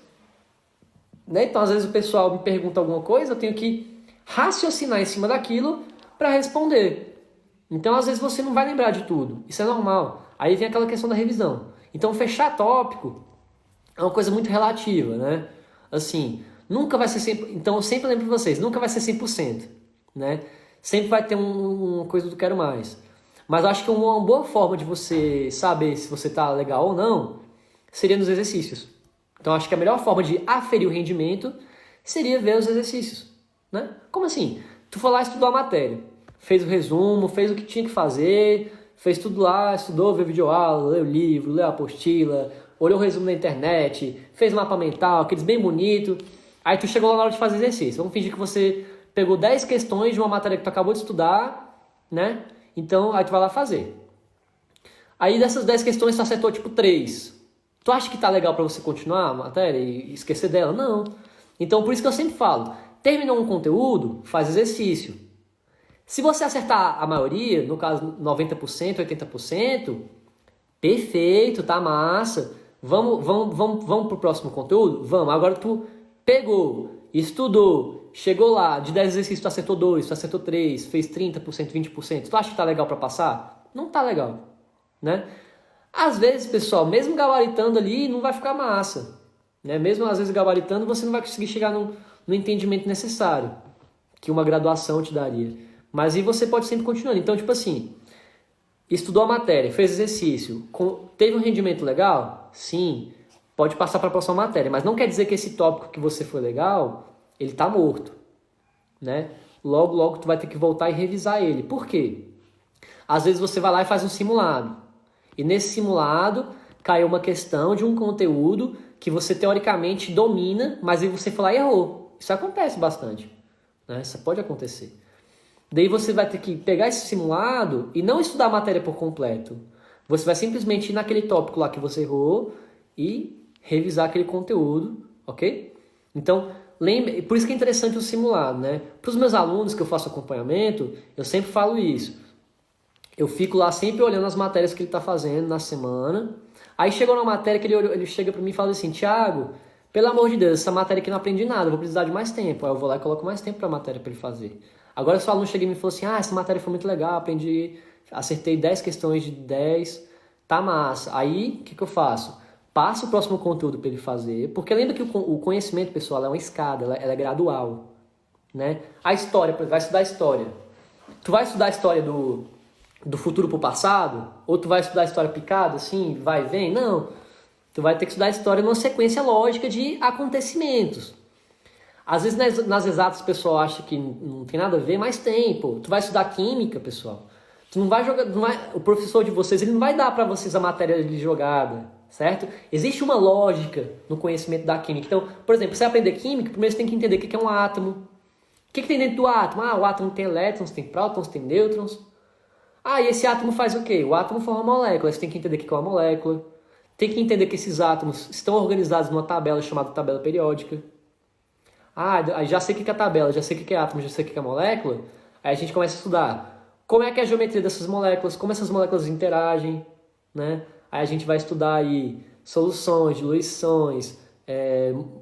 Né? Então, às vezes o pessoal me pergunta alguma coisa, eu tenho que raciocinar em cima daquilo para responder. Então, às vezes você não vai lembrar de tudo. Isso é normal. Aí vem aquela questão da revisão. Então, fechar tópico é uma coisa muito relativa, né? Assim, nunca vai ser 100%. Então, eu sempre lembro para vocês, nunca vai ser 100%, né? Sempre vai ter uma coisa do quero mais. Mas eu acho que uma boa forma de você saber se você está legal ou não seria nos exercícios. Então, acho que a melhor forma de aferir o rendimento seria ver os exercícios, né? Como assim? Tu foi lá estudar a matéria, fez o resumo, fez o que tinha que fazer, fez tudo lá, estudou, viu videoaula, leu o livro, leu a apostila, olhou o resumo na internet, fez mapa mental, aqueles bem bonito. Aí tu chegou lá na hora de fazer exercício. Vamos fingir que você pegou 10 questões de uma matéria que tu acabou de estudar, né? Então, aí tu vai lá fazer. Aí dessas 10 questões tu acertou tipo 3. Tu acha que tá legal para você continuar a matéria e esquecer dela? Não. Então, por isso que eu sempre falo, terminou um conteúdo, faz exercício. Se você acertar a maioria, no caso 90%, 80%, perfeito, tá massa. Vamos pro próximo conteúdo? Vamos. Agora tu pegou, estudou, chegou lá, de 10 exercícios tu acertou 2, tu acertou 3, fez 30%, 20%. Tu acha que tá legal para passar? Não tá legal, né? Às vezes, pessoal, mesmo gabaritando ali, não vai ficar massa, né? Mesmo às vezes gabaritando, você não vai conseguir chegar no entendimento necessário que uma graduação te daria. Mas aí você pode sempre continuar. Então, tipo assim, estudou a matéria, fez exercício, teve um rendimento legal? Sim, pode passar para a próxima matéria. Mas não quer dizer que esse tópico que você foi legal, ele tá morto, né? Logo, logo tu vai ter que voltar e revisar ele. Por quê? Às vezes você vai lá e faz um simulado. E nesse simulado caiu uma questão de um conteúdo que você teoricamente domina, mas aí você foi lá e errou. Isso acontece bastante, né? Isso pode acontecer. Daí você vai ter que pegar esse simulado e não estudar a matéria por completo. Você vai simplesmente ir naquele tópico lá que você errou e revisar aquele conteúdo, ok? Então, lembre, por isso que é interessante o simulado, né? Para os meus alunos que eu faço acompanhamento, eu sempre falo isso. Eu fico lá sempre olhando as matérias que ele está fazendo na semana. Aí chegou na matéria que ele chega para mim e fala assim, Thiago, pelo amor de Deus, essa matéria aqui não aprendi nada, eu vou precisar de mais tempo. Aí eu vou lá e coloco mais tempo para a matéria para ele fazer. Agora se o aluno chega e me falou assim, essa matéria foi muito legal, aprendi, acertei 10 questões de 10, tá massa. Aí, o que eu faço? Passo o próximo conteúdo para ele fazer, porque lembra que o conhecimento, pessoal, é uma escada, ela é gradual, né? A história, vai estudar história. Tu vai estudar a história do futuro pro passado? Ou tu vai estudar a história picada, assim, vai e vem? Não. Tu vai ter que estudar a história numa sequência lógica de acontecimentos. Às vezes nas exatas o pessoal acha que não tem nada a ver, mas tem, pô. Tu vai estudar química, pessoal. Tu não vai jogar, o professor de vocês, ele não vai dar para vocês a matéria de jogada, certo? Existe uma lógica no conhecimento da química. Então, por exemplo, você aprender química, primeiro você tem que entender o que é um átomo. O que tem dentro do átomo? O átomo tem elétrons, tem prótons, tem nêutrons. E esse átomo faz o quê? O átomo forma molécula. Você tem que entender o que é uma molécula. Tem que entender que esses átomos estão organizados numa tabela chamada tabela periódica. Aí já sei o que é a tabela, já sei o que é átomo, já sei o que é molécula. Aí a gente começa a estudar como é que é a geometria dessas moléculas, como essas moléculas interagem, né? Aí a gente vai estudar aí soluções, diluições,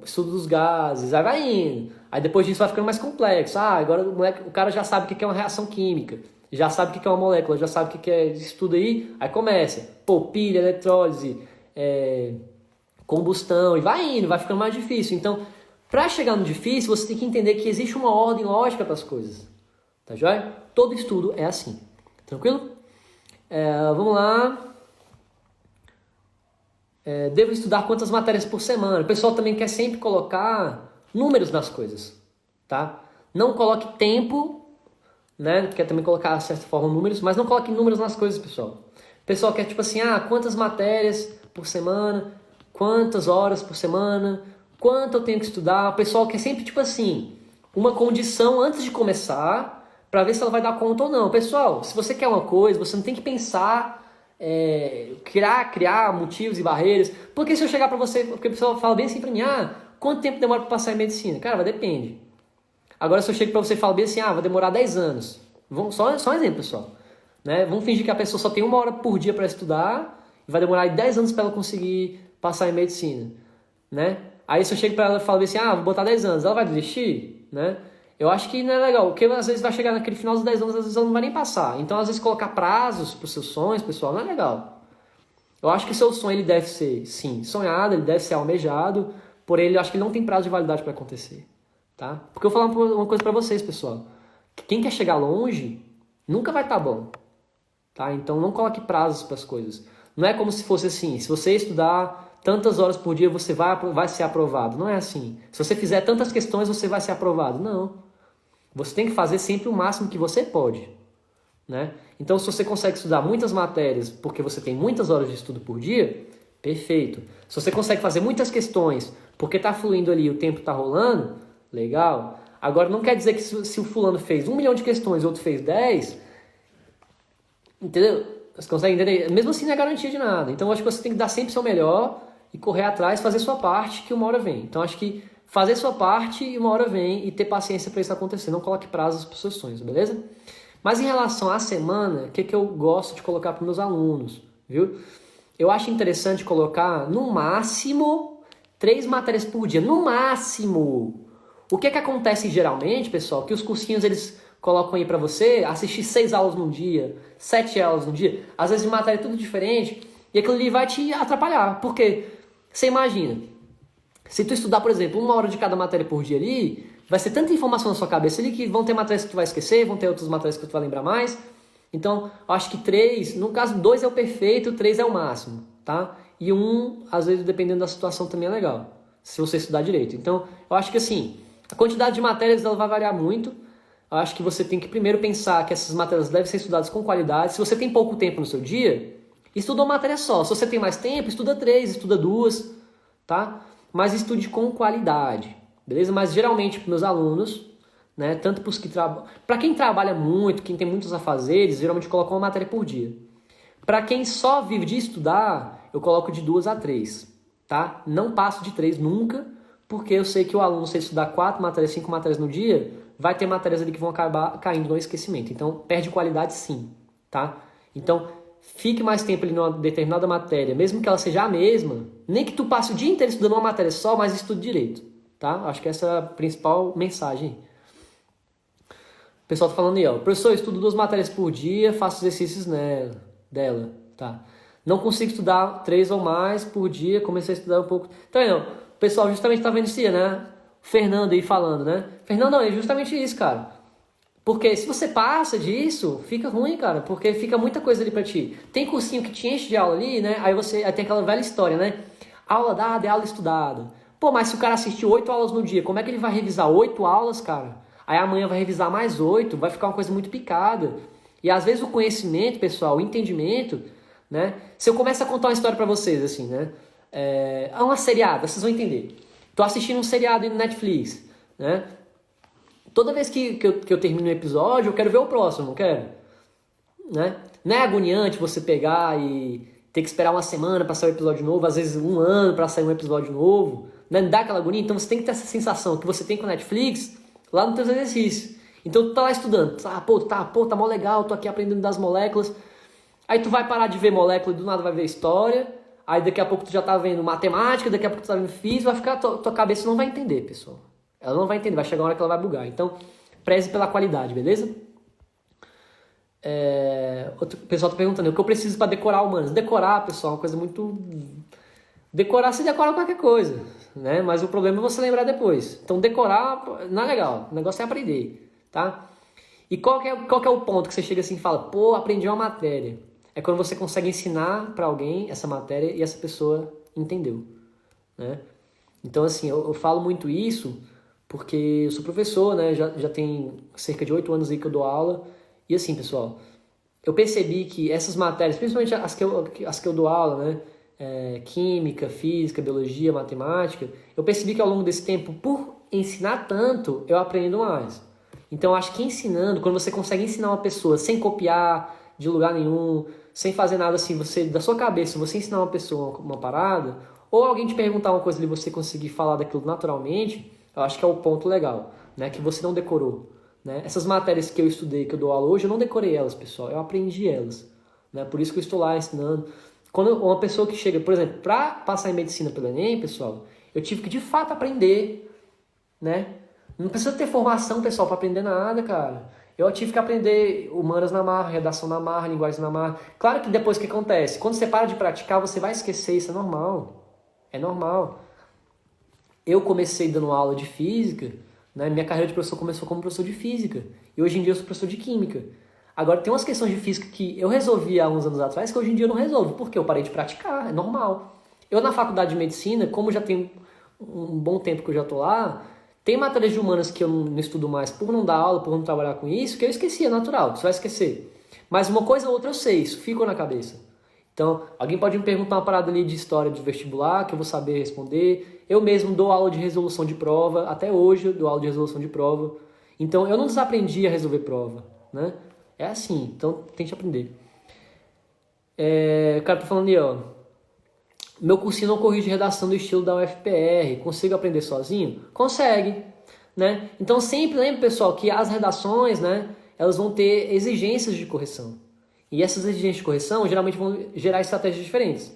estudo dos gases, aí vai indo. Aí depois disso vai ficando mais complexo. Agora o cara já sabe o que é uma reação química, já sabe o que é uma molécula, já sabe o que é estudo aí começa. Pilha, eletrólise, combustão, e vai indo, vai ficando mais difícil. Então, para chegar no difícil, você tem que entender que existe uma ordem lógica para as coisas. Tá joia? Todo estudo é assim. Tranquilo? Vamos lá. Devo estudar quantas matérias por semana? O pessoal também quer sempre colocar números nas coisas. Tá? Não coloque tempo, né? Quer também colocar, de certa forma, números, mas não coloque números nas coisas, pessoal. O pessoal quer tipo assim, quantas matérias por semana, quantas horas por semana, quanto eu tenho que estudar. O pessoal quer sempre tipo assim, uma condição antes de começar, para ver se ela vai dar conta ou não. Pessoal, se você quer uma coisa, você não tem que pensar, criar motivos e barreiras. Porque se eu chegar para você, porque o pessoal fala bem assim para mim, quanto tempo demora para passar em medicina? Cara, vai depende. Agora se eu chego para você e falo bem assim, vai demorar 10 anos. Só um exemplo, pessoal. Né? Vamos fingir que a pessoa só tem 1 hora por dia para estudar e vai demorar 10 anos para ela conseguir passar em medicina. Né? Aí se eu chego para ela e falo assim, vou botar 10 anos, ela vai desistir? Né? Eu acho que não é legal, porque às vezes vai chegar naquele final dos 10 anos, às vezes ela não vai nem passar. Então, às vezes, colocar prazos para os seus sonhos, pessoal, não é legal. Eu acho que o seu sonho ele deve ser, sim, sonhado, ele deve ser almejado, porém, eu acho que ele não tem prazo de validade para acontecer. Tá? Porque eu vou falar uma coisa para vocês, pessoal. Quem quer chegar longe, nunca vai estar bom. Tá? Então, não coloque prazos para as coisas. Não é como se fosse assim, se você estudar tantas horas por dia, você vai ser aprovado. Não é assim. Se você fizer tantas questões, você vai ser aprovado. Não. Você tem que fazer sempre o máximo que você pode, né? Então, se você consegue estudar muitas matérias porque você tem muitas horas de estudo por dia, perfeito. Se você consegue fazer muitas questões porque está fluindo ali, o tempo está rolando, legal. Agora, não quer dizer que se o fulano fez 1 milhão de questões e o outro fez 10, entendeu? Você consegue entender? Mesmo assim, não é garantia de nada. Então, eu acho que você tem que dar sempre o seu melhor e correr atrás, fazer sua parte, que uma hora vem. Então, acho que fazer sua parte e uma hora vem e ter paciência para isso acontecer. Não coloque prazos para os seus sonhos, beleza? Mas em relação à semana, o que eu gosto de colocar para meus alunos, viu? Eu acho interessante colocar, no máximo, 3 matérias por dia. No máximo! O que acontece geralmente, pessoal? Que os cursinhos, eles colocam aí para você assistir 6 aulas num dia, 7 aulas num dia. Às vezes de matéria tudo diferente. E aquilo ali vai te atrapalhar. Por quê? Você imagina... Se tu estudar, por exemplo, 1 hora de cada matéria por dia ali, vai ser tanta informação na sua cabeça ali que vão ter matérias que tu vai esquecer, vão ter outras matérias que tu vai lembrar mais. Então, eu acho que 3, no caso 2 é o perfeito, 3 é o máximo, tá? E 1, às vezes, dependendo da situação, também é legal, se você estudar direito. Então, eu acho que assim, a quantidade de matérias ela vai variar muito. Eu acho que você tem que primeiro pensar que essas matérias devem ser estudadas com qualidade. Se você tem pouco tempo no seu dia, estuda uma matéria só. Se você tem mais tempo, estuda 3, estuda 2, tá? Mas estude com qualidade, beleza? Mas geralmente para meus alunos, né, tanto para os que trabalham, para quem trabalha muito, quem tem muitos afazeres, geralmente coloco uma matéria por dia. Para quem só vive de estudar, eu coloco de 2 a 3, tá? Não passo de 3 nunca, porque eu sei que o aluno, se ele estudar 4 matérias, 5 matérias no dia, vai ter matérias ali que vão acabar caindo no esquecimento. Então, perde qualidade sim, tá? Então, fique mais tempo ali numa determinada matéria, mesmo que ela seja a mesma, nem que tu passe o dia inteiro estudando uma matéria só, mas estude direito, tá? Acho que essa é a principal mensagem. O pessoal tá falando aí, ó, professor, eu estudo 2 matérias por dia, faço exercícios dela, tá? Não consigo estudar 3 ou mais por dia, comecei a estudar um pouco. Então, não, o pessoal justamente tá vendo isso aí, né? O Fernando aí falando, né? Fernando, não, é justamente isso, cara. Porque se você passa disso, fica ruim, cara, porque fica muita coisa ali pra ti. Tem cursinho que te enche de aula ali, né? Aí tem aquela velha história, né? Aula dada é aula estudada. Pô, mas se o cara assistir 8 aulas no dia, como é que ele vai revisar 8 aulas, cara? Aí amanhã vai revisar mais 8, vai ficar uma coisa muito picada. E às vezes o conhecimento, pessoal, o entendimento, né? Se eu começo a contar uma história pra vocês, assim, né? Uma seriada, vocês vão entender. Tô assistindo um seriado no Netflix, né? Toda vez que eu termino um episódio, eu quero ver o próximo, não quero? Né? Não é agoniante você pegar e ter que esperar uma semana para sair um episódio novo, às vezes um ano para sair um episódio novo, né? Não dá aquela agonia? Então você tem que ter essa sensação que você tem com o Netflix lá no teu exercício. Então tu tá lá estudando, tá mó legal, tô aqui aprendendo das moléculas. Aí tu vai parar de ver molécula e do nada vai ver história. Aí daqui a pouco tu já tá vendo matemática, daqui a pouco tu tá vendo física, vai ficar, tua cabeça não vai entender, pessoal. Ela não vai entender, vai chegar uma hora que ela vai bugar. Então, preze pela qualidade, beleza? O pessoal tá perguntando, o que eu preciso para decorar humanas? Decorar, pessoal, é uma coisa muito... Decorar, se decora qualquer coisa, né? Mas o problema é você lembrar depois. Então, decorar não é legal. O negócio é aprender, tá? E qual que é o ponto que você chega assim e fala, pô, aprendi uma matéria? É quando você consegue ensinar para alguém essa matéria e essa pessoa entendeu, né? Então, assim, eu falo muito isso porque eu sou professor, né? Já tem cerca de 8 anos aí que eu dou aula. E assim, pessoal, eu percebi que essas matérias, principalmente as que eu dou aula, né? Química, física, biologia, matemática, eu percebi que ao longo desse tempo, por ensinar tanto, eu aprendo mais. Então, eu acho que ensinando, quando você consegue ensinar uma pessoa sem copiar de lugar nenhum, sem fazer nada assim, você da sua cabeça, você ensinar uma pessoa uma parada, ou alguém te perguntar uma coisa ali, você conseguir falar daquilo naturalmente, eu acho que é o ponto legal, né? Que você não decorou, né? Essas matérias que eu estudei, que eu dou aula hoje, eu não decorei elas, pessoal, eu aprendi elas, né? Por isso que eu estou lá ensinando. Quando uma pessoa que chega, por exemplo, para passar em medicina pelo Enem, pessoal, eu tive que de fato aprender, né? Não precisa ter formação, pessoal, para aprender nada, cara. Eu tive que aprender humanas na marra, redação na marra, linguagem na marra. Claro que depois o que acontece? Quando você para de praticar, você vai esquecer, isso é normal. É normal. Eu comecei dando aula de física, né? Minha carreira de professor começou como professor de física. E hoje em dia eu sou professor de química. Agora, tem umas questões de física que eu resolvi há uns anos atrás que hoje em dia eu não resolvo, porque eu parei de praticar, é normal. Eu na faculdade de medicina, como já tem um bom tempo que eu já tô lá, tem matérias de humanas que eu não estudo mais por não dar aula, por não trabalhar com isso, que eu esqueci, é natural, você vai esquecer. Mas uma coisa ou outra eu sei, isso ficou na cabeça. Então, alguém pode me perguntar uma parada ali de história de vestibular, que eu vou saber responder. Eu mesmo dou aula de resolução de prova, até hoje eu dou aula de resolução de prova. Então, eu não desaprendi a resolver prova, né? É assim, então tente aprender. O cara tá falando aí, ó. Meu cursinho não corrige redação do estilo da UFPR. Consigo aprender sozinho? Consegue, né? Então sempre lembre, pessoal, que as redações, né, elas vão ter exigências de correção. E essas exigências de correção geralmente vão gerar estratégias diferentes.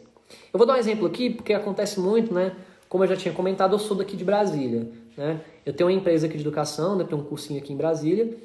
Eu vou dar um exemplo aqui, porque acontece muito, né? Como eu já tinha comentado, eu sou daqui de Brasília, né? Eu tenho uma empresa aqui de educação, né? Tenho um cursinho aqui em Brasília.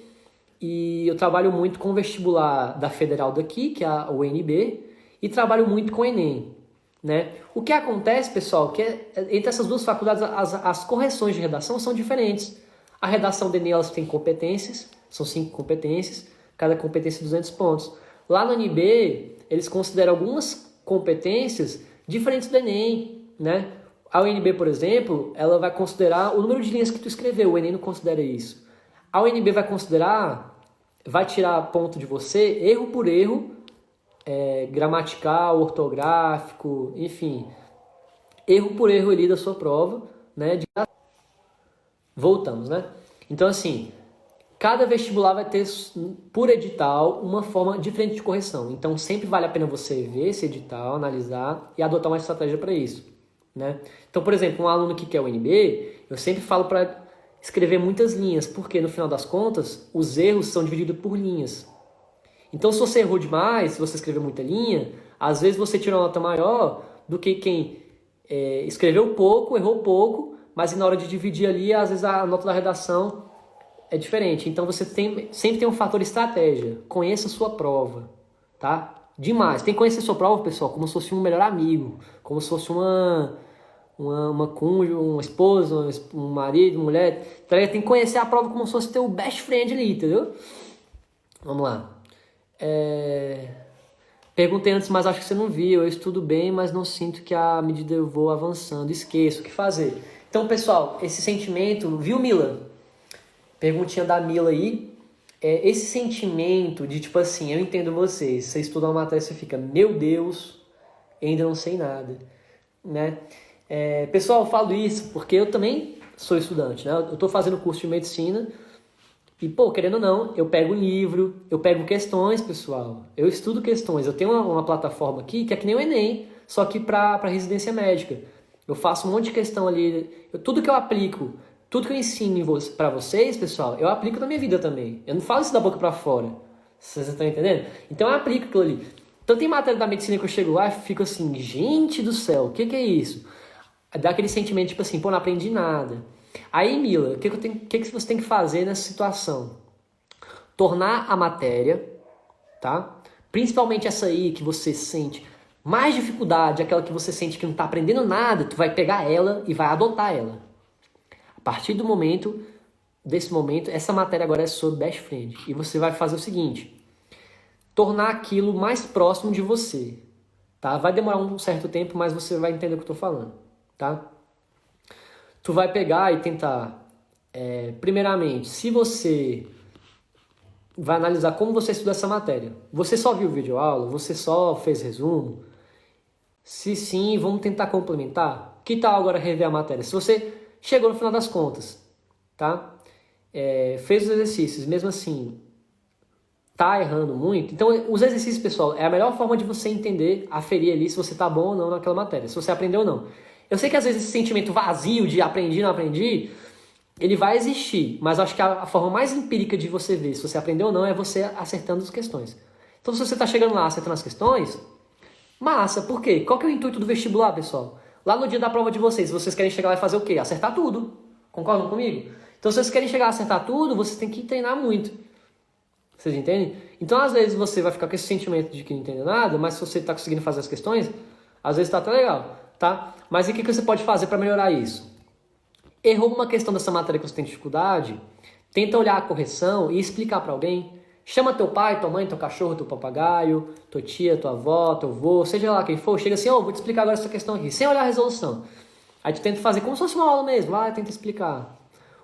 E eu trabalho muito com o vestibular da Federal daqui, que é a UNB, e trabalho muito com o Enem, né? O que acontece, pessoal, que entre essas duas faculdades as correções de redação são diferentes. A redação do Enem, elas têm competências, são 5 competências, cada competência 200 pontos. Lá no UNB, eles consideram algumas competências diferentes do Enem, né? A UNB, por exemplo, ela vai considerar o número de linhas que tu escreveu, o Enem não considera isso. A UNB vai considerar, vai tirar ponto de você, erro por erro, gramatical, ortográfico, enfim, erro por erro ali da sua prova, né? Voltamos, né? Então, assim, cada vestibular vai ter, por edital, uma forma diferente de correção. Então, sempre vale a pena você ver esse edital, analisar e adotar uma estratégia para isso, né? Então, por exemplo, um aluno que quer o NB, eu sempre falo para escrever muitas linhas, porque no final das contas, os erros são divididos por linhas. Então, se você errou demais, se você escreveu muita linha, às vezes você tira uma nota maior do que quem escreveu pouco, errou pouco, mas na hora de dividir ali, às vezes a nota da redação é diferente. Então, você sempre tem um fator estratégia. Conheça a sua prova, tá? Demais. Tem que conhecer a sua prova, pessoal, como se fosse um melhor amigo, como se fosse uma cônjuge, uma esposa, um marido, uma mulher. Então, tem que conhecer a prova como se fosse teu best friend ali, entendeu? Vamos lá. Perguntei antes, mas acho que você não viu. Eu estudo bem, mas não sinto que à medida eu vou avançando. Esqueço o que fazer. Então, pessoal, esse sentimento... Viu, Mila? Perguntinha da Mila aí. Esse sentimento de, tipo assim, eu entendo vocês. Você estuda uma matéria e você fica, meu Deus, ainda não sei nada, né? Pessoal, eu falo isso porque eu também sou estudante, né? Eu tô fazendo curso de medicina e, pô, querendo ou não, eu pego livro, eu pego questões, pessoal. Eu estudo questões. Eu tenho uma plataforma aqui que é que nem o Enem, só que para residência médica. Eu faço um monte de questão ali. Tudo que eu aplico, tudo que eu ensino para vocês, pessoal, eu aplico na minha vida também. Eu não falo isso da boca para fora. Vocês estão entendendo? Então eu aplico aquilo ali. Então tem matéria da medicina que eu chego lá e fico assim, gente do céu, o que é isso? Dá aquele sentimento, tipo assim, pô, não aprendi nada. Aí, Mila, o que você tem que fazer nessa situação? Tornar a matéria, tá? Principalmente essa aí que você sente mais dificuldade, aquela que você sente que não está aprendendo nada, tu vai pegar ela e vai adotar ela. A partir desse momento, essa matéria agora é sua best friend. E você vai fazer o seguinte, tornar aquilo mais próximo de você, tá? Vai demorar um certo tempo, mas você vai entender o que eu estou falando, tá? Tu vai pegar e tentar, primeiramente, se você vai analisar como você estuda essa matéria. Você só viu videoaula? Você só fez resumo? Se sim, vamos tentar complementar. Que tal agora rever a matéria? Se você chegou no final das contas, tá? Fez os exercícios, mesmo assim, tá errando muito. Então, os exercícios, pessoal, é a melhor forma de você entender, aferir ali se você tá bom ou não naquela matéria, se você aprendeu ou não. Eu sei que às vezes esse sentimento vazio de aprendi, não aprendi, ele vai existir, mas eu acho que a forma mais empírica de você ver se você aprendeu ou não é você acertando as questões. Então, se você tá chegando lá acertando as questões, massa, por quê? Qual que é o intuito do vestibular, pessoal? Lá no dia da prova de vocês querem chegar lá e fazer o quê? Acertar tudo. Concordam comigo? Então, se vocês querem chegar a acertar tudo, vocês têm que treinar muito. Vocês entendem? Então, às vezes, você vai ficar com esse sentimento de que não entende nada, mas se você está conseguindo fazer as questões, às vezes está até legal, tá? Mas e o que você pode fazer para melhorar isso? Errou uma questão dessa matéria que você tem dificuldade, tenta olhar a correção e explicar para alguém. Chama teu pai, tua mãe, teu cachorro, teu papagaio, tua tia, tua avó, teu avô, seja lá quem for, chega assim, vou te explicar agora essa questão aqui, sem olhar a resolução. Aí tu tenta fazer como se fosse uma aula mesmo, lá tenta explicar.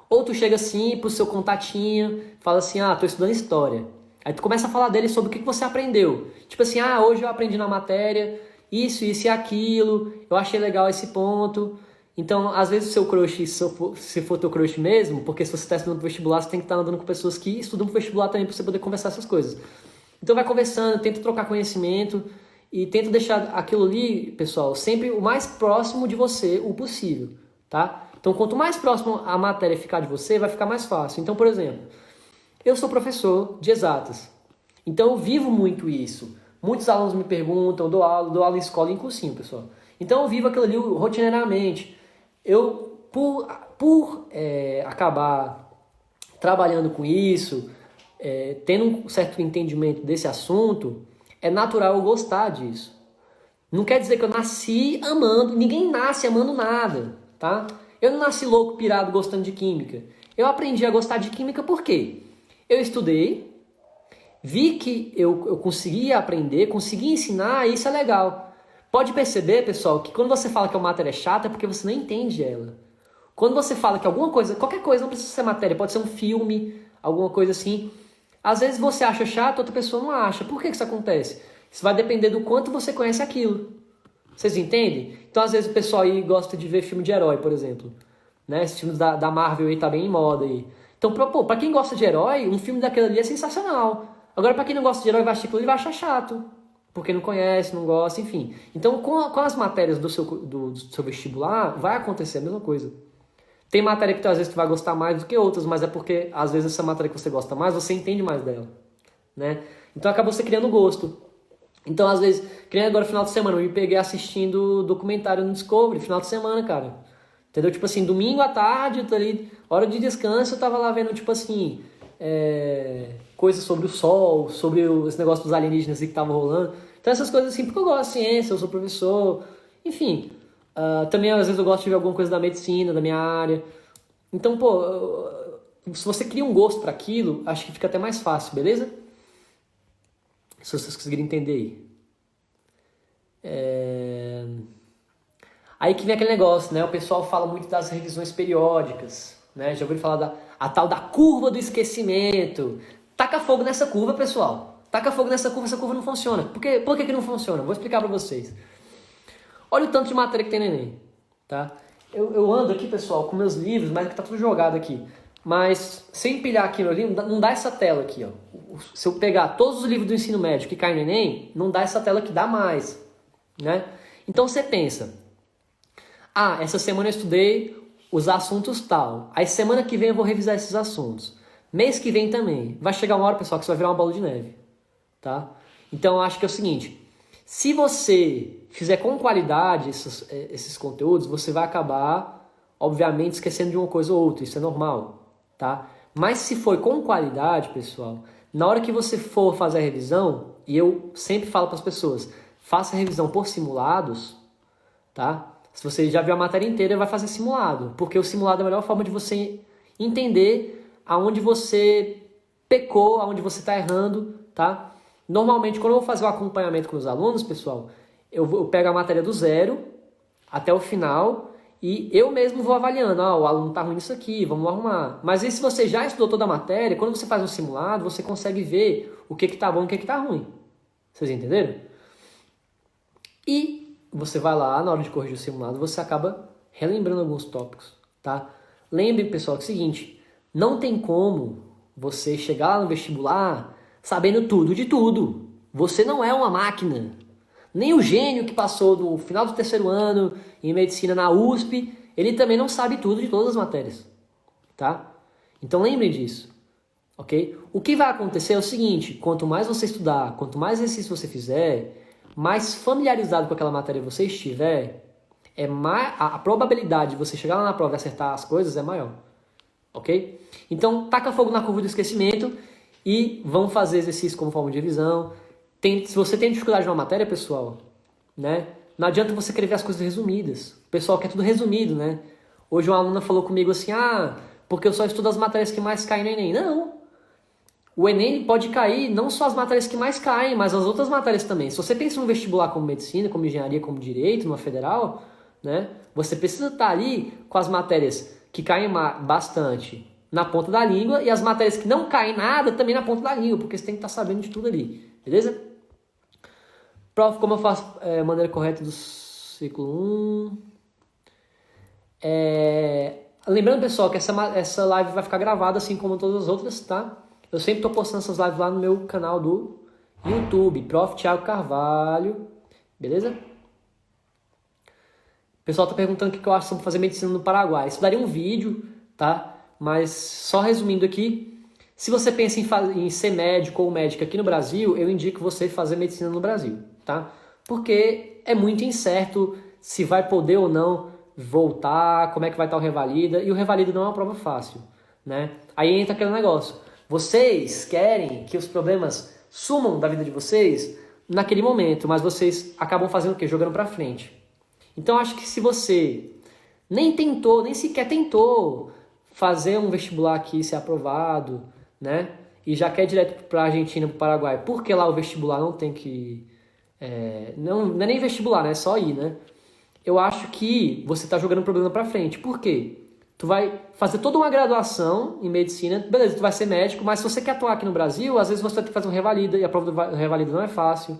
Ou tu chega assim pro seu contatinho, fala assim, tô estudando história. Aí tu começa a falar dele sobre o que você aprendeu. Tipo assim, hoje eu aprendi na matéria isso e aquilo, eu achei legal esse ponto. Então, às vezes o seu crush, se for teu crush mesmo, porque se você está estudando pro vestibular, você tem que estar andando com pessoas que estudam pro vestibular também para você poder conversar essas coisas. Então vai conversando, tenta trocar conhecimento e tenta deixar aquilo ali, pessoal, sempre o mais próximo de você o possível, tá? Então, quanto mais próximo a matéria ficar de você, vai ficar mais fácil. Então, por exemplo, eu sou professor de exatas, então eu vivo muito isso. Muitos alunos me perguntam, dou aula em escola e em cursinho, pessoal. Então eu vivo aquilo ali rotineiramente. Eu, por acabar trabalhando com isso, tendo um certo entendimento desse assunto, é natural eu gostar disso. Não quer dizer que eu nasci amando, ninguém nasce amando nada, tá? Eu não nasci louco, pirado, gostando de química. Eu aprendi a gostar de química por quê? Eu estudei, vi que eu conseguia aprender, conseguia ensinar, e isso é legal. Pode perceber, pessoal, que quando você fala que uma matéria é chata é porque você não entende ela. Quando você fala que alguma coisa, qualquer coisa, não precisa ser matéria, pode ser um filme, alguma coisa assim. Às vezes você acha chato, outra pessoa não acha. Por que isso acontece? Isso vai depender do quanto você conhece aquilo. Vocês entendem? Então, às vezes o pessoal aí gosta de ver filme de herói, por exemplo. Né? Esses filmes da Marvel aí tá bem em moda aí. Então, pra quem gosta de herói, um filme daquele ali é sensacional. Agora, pra quem não gosta de herói, vai assistir aquilo e vai achar chato. porque não conhece, não gosta, enfim. Então, com as matérias do seu vestibular, vai acontecer a mesma coisa. Tem matéria que às vezes tu vai gostar mais do que outras, mas é porque às vezes essa matéria que você gosta mais, você entende mais dela, né? Então acabou você criando gosto. Então às vezes, que nem agora final de semana, eu me peguei assistindo documentário no Discovery, final de semana, cara. Entendeu? Tipo assim, domingo à tarde, eu tô ali, hora de descanso, eu tava lá vendo, tipo assim, coisas sobre o sol, sobre esse negócio dos alienígenas que tava rolando. Então essas coisas assim, porque eu gosto de ciência, eu sou professor, enfim. Também às vezes eu gosto de ver alguma coisa da medicina, da minha área. Então, pô, se você cria um gosto para aquilo, acho que fica até mais fácil, beleza? Se vocês conseguirem entender aí. Aí que vem aquele negócio, né? O pessoal fala muito das revisões periódicas, né? Já ouviram falar a tal da curva do esquecimento. Taca fogo nessa curva, pessoal. Taca fogo nessa curva, essa curva não funciona. Por que não funciona? Vou explicar para vocês. Olha o tanto de matéria que tem no Enem, tá? Eu ando aqui, pessoal, com meus livros, mas que tá tudo jogado aqui. Mas, se eu empilhar aqui meu livro, não dá essa tela aqui, ó. Se eu pegar todos os livros do ensino médio que caem no Enem, não dá essa tela que dá mais, né? Então você pensa, essa semana eu estudei os assuntos tal. Aí semana que vem eu vou revisar esses assuntos. Mês que vem também. Vai chegar uma hora, pessoal, que isso vai virar uma bola de neve, tá? Então eu acho que é o seguinte, se você fizer com qualidade esses conteúdos, você vai acabar, obviamente, esquecendo de uma coisa ou outra. Isso é normal, tá? Mas se for com qualidade, pessoal, na hora que você for fazer a revisão, e eu sempre falo para as pessoas, faça a revisão por simulados, tá? Se você já viu a matéria inteira, vai fazer simulado, porque o simulado é a melhor forma de você entender aonde você pecou, aonde você está errando, tá? Normalmente, quando eu vou fazer o acompanhamento com os alunos, pessoal, eu pego a matéria do zero até o final e eu mesmo vou avaliando. O aluno tá ruim nisso aqui, vamos arrumar. Mas e se você já estudou toda a matéria, quando você faz um simulado, você consegue ver o que tá bom e o que tá ruim. Vocês entenderam? E você vai lá, na hora de corrigir o simulado, você acaba relembrando alguns tópicos, tá? Lembrem, pessoal, que é o seguinte, não tem como você chegar lá no vestibular sabendo tudo de tudo. Você não é uma máquina. Nem o gênio que passou no final do terceiro ano em medicina na USP, ele também não sabe tudo de todas as matérias, tá? Então lembrem disso, ok? O que vai acontecer é o seguinte, quanto mais você estudar, quanto mais exercício você fizer, mais familiarizado com aquela matéria você estiver, a probabilidade de você chegar lá na prova e acertar as coisas é maior, ok? Então taca fogo na curva do esquecimento e vamos fazer exercício como forma de revisão. Se você tem dificuldade numa matéria, pessoal, né? Não adianta você querer ver as coisas resumidas. O pessoal quer tudo resumido, né? Hoje uma aluna falou comigo assim, porque eu só estudo as matérias que mais caem no Enem. Não! O Enem pode cair não só as matérias que mais caem, mas as outras matérias também. Se você pensa no vestibular como medicina, como engenharia, como direito, numa federal, né? Você precisa estar ali com as matérias que caem bastante na ponta da língua e as matérias que não caem nada também na ponta da língua, porque você tem que estar sabendo de tudo ali, beleza? Prof, como eu faço maneira correta do ciclo 1? Lembrando, pessoal, que essa live vai ficar gravada assim como todas as outras, tá? Eu sempre estou postando essas lives lá no meu canal do YouTube, Prof. Thiago Carvalho, beleza? O pessoal está perguntando o que eu acho sobre fazer medicina no Paraguai. Isso daria um vídeo, tá? Mas só resumindo aqui, se você pensa em ser médico ou médica aqui no Brasil, eu indico você fazer medicina no Brasil, tá? Porque é muito incerto se vai poder ou não voltar, como é que vai estar o Revalida, e o Revalida não é uma prova fácil, né? Aí entra aquele negócio, vocês querem que os problemas sumam da vida de vocês naquele momento, mas vocês acabam fazendo o quê? Jogando pra frente. Então acho que se você nem sequer tentou fazer um vestibular aqui, ser aprovado, né? E já quer ir direto para a Argentina, para o Paraguai, porque lá o vestibular não tem que... não é nem vestibular, né? É só ir, né? Eu acho que você está jogando o problema para frente. Por quê? Tu vai fazer toda uma graduação em medicina, beleza, tu vai ser médico, mas se você quer atuar aqui no Brasil, às vezes você vai ter que fazer um revalida, e a prova do revalida não é fácil.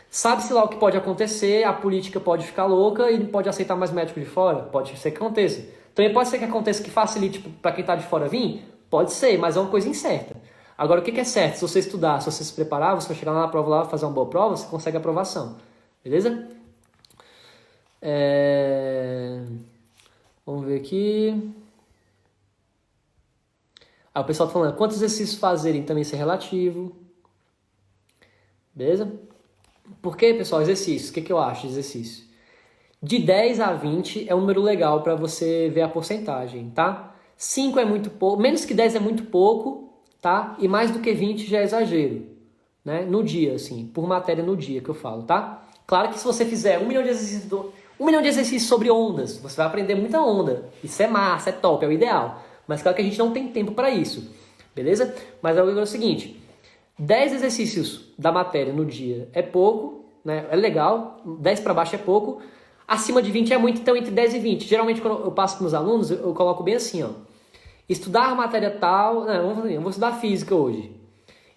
Sabe-se lá o que pode acontecer, a política pode ficar louca e pode aceitar mais médico de fora? Pode ser que aconteça. Também pode ser que aconteça que facilite para quem está de fora vir? Pode ser, mas é uma coisa incerta. Agora, o que é certo? Se você estudar, se você se preparar, você vai chegar lá na prova, lá, fazer uma boa prova, você consegue aprovação. Beleza? Vamos ver aqui. O pessoal tá falando, quantos exercícios fazerem também isso é relativo. Beleza? Por que, pessoal, exercícios? O que eu acho de exercício? De 10 a 20 é um número legal para você ver a porcentagem, tá? 5 é muito pouco, menos que 10 é muito pouco, tá? E mais do que 20 já é exagero, né? No dia, assim, por matéria no dia que eu falo, tá? Claro que se você fizer 1 milhão de exercícios, 1 milhão de exercícios sobre ondas, você vai aprender muita onda. Isso é massa, é top, é o ideal. Mas claro que a gente não tem tempo para isso, beleza? Mas é o seguinte, 10 exercícios da matéria no dia é pouco, né? É legal, 10 para baixo é pouco, acima de 20 é muito, então entre 10 e 20. Geralmente quando eu passo para os alunos, eu coloco bem assim, ó. Estudar matéria tal, não, eu vou estudar física hoje.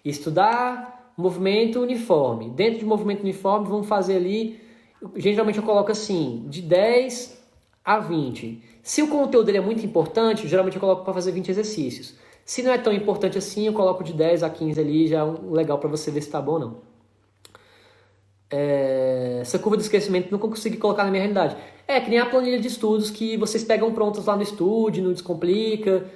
Estudar movimento uniforme. Dentro de movimento uniforme, vamos fazer ali, geralmente eu coloco assim, de 10 a 20. Se o conteúdo dele é muito importante, geralmente eu coloco para fazer 20 exercícios. Se não é tão importante assim, eu coloco de 10 a 15 ali, já é legal para você ver se tá bom ou não. Essa curva de esquecimento nunca consegui colocar na minha realidade. É que nem a planilha de estudos que vocês pegam prontas lá no Estude, no Descomplica.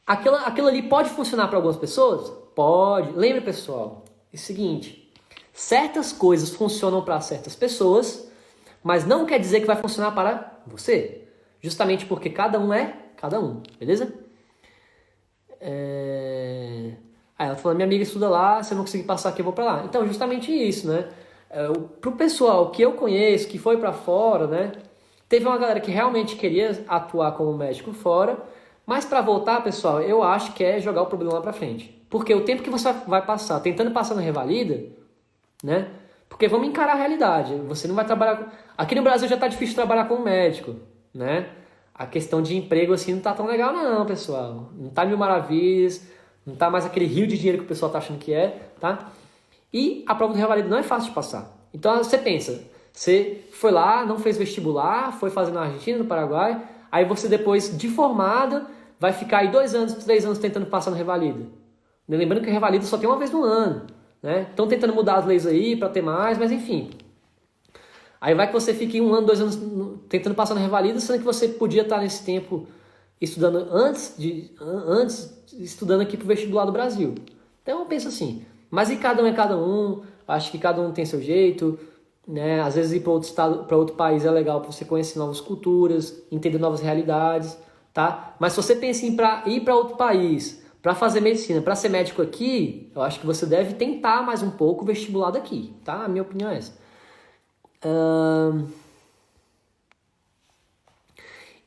Aquilo ali pode funcionar para algumas pessoas? Pode. Lembra, pessoal, é o seguinte, certas coisas funcionam para certas pessoas, mas não quer dizer que vai funcionar para você. Justamente porque cada um é cada um, beleza? Ela falou, minha amiga estuda lá, se eu não conseguir passar aqui, eu vou para lá. Então, justamente isso, né? Pro pessoal que eu conheço, que foi para fora, né? Teve uma galera que realmente queria atuar como médico fora, mas para voltar, pessoal, eu acho que é jogar o problema lá para frente. Porque o tempo que você vai passar tentando passar na revalida, né? Porque vamos encarar a realidade. Você não vai trabalhar... Aqui no Brasil já tá difícil trabalhar como médico, né? A questão de emprego assim não tá tão legal não, pessoal. Não tá mil maravilhas, não tá mais aquele rio de dinheiro que o pessoal tá achando que é, tá? E a prova do revalida não é fácil de passar. Então você pensa, você foi lá, não fez vestibular, foi fazer na Argentina, no Paraguai, aí você depois, de formado, vai ficar aí 2 anos, 3 anos tentando passar no revalida. Lembrando que o revalida só tem uma vez no ano, né? Estão tentando mudar as leis aí para ter mais, mas enfim. Aí vai que você fique 1 ano, 2 anos tentando passar no revalida, sendo que você podia estar nesse tempo estudando antes estudando aqui pro vestibular do Brasil. Então eu penso assim, mas e cada um é cada um, acho que cada um tem seu jeito, né? Às vezes ir para outro estado, para outro país é legal para você conhecer novas culturas, entender novas realidades, tá? Mas se você pensa em ir para outro país, para fazer medicina, para ser médico aqui, eu acho que você deve tentar mais um pouco o vestibular daqui, tá? A minha opinião é essa.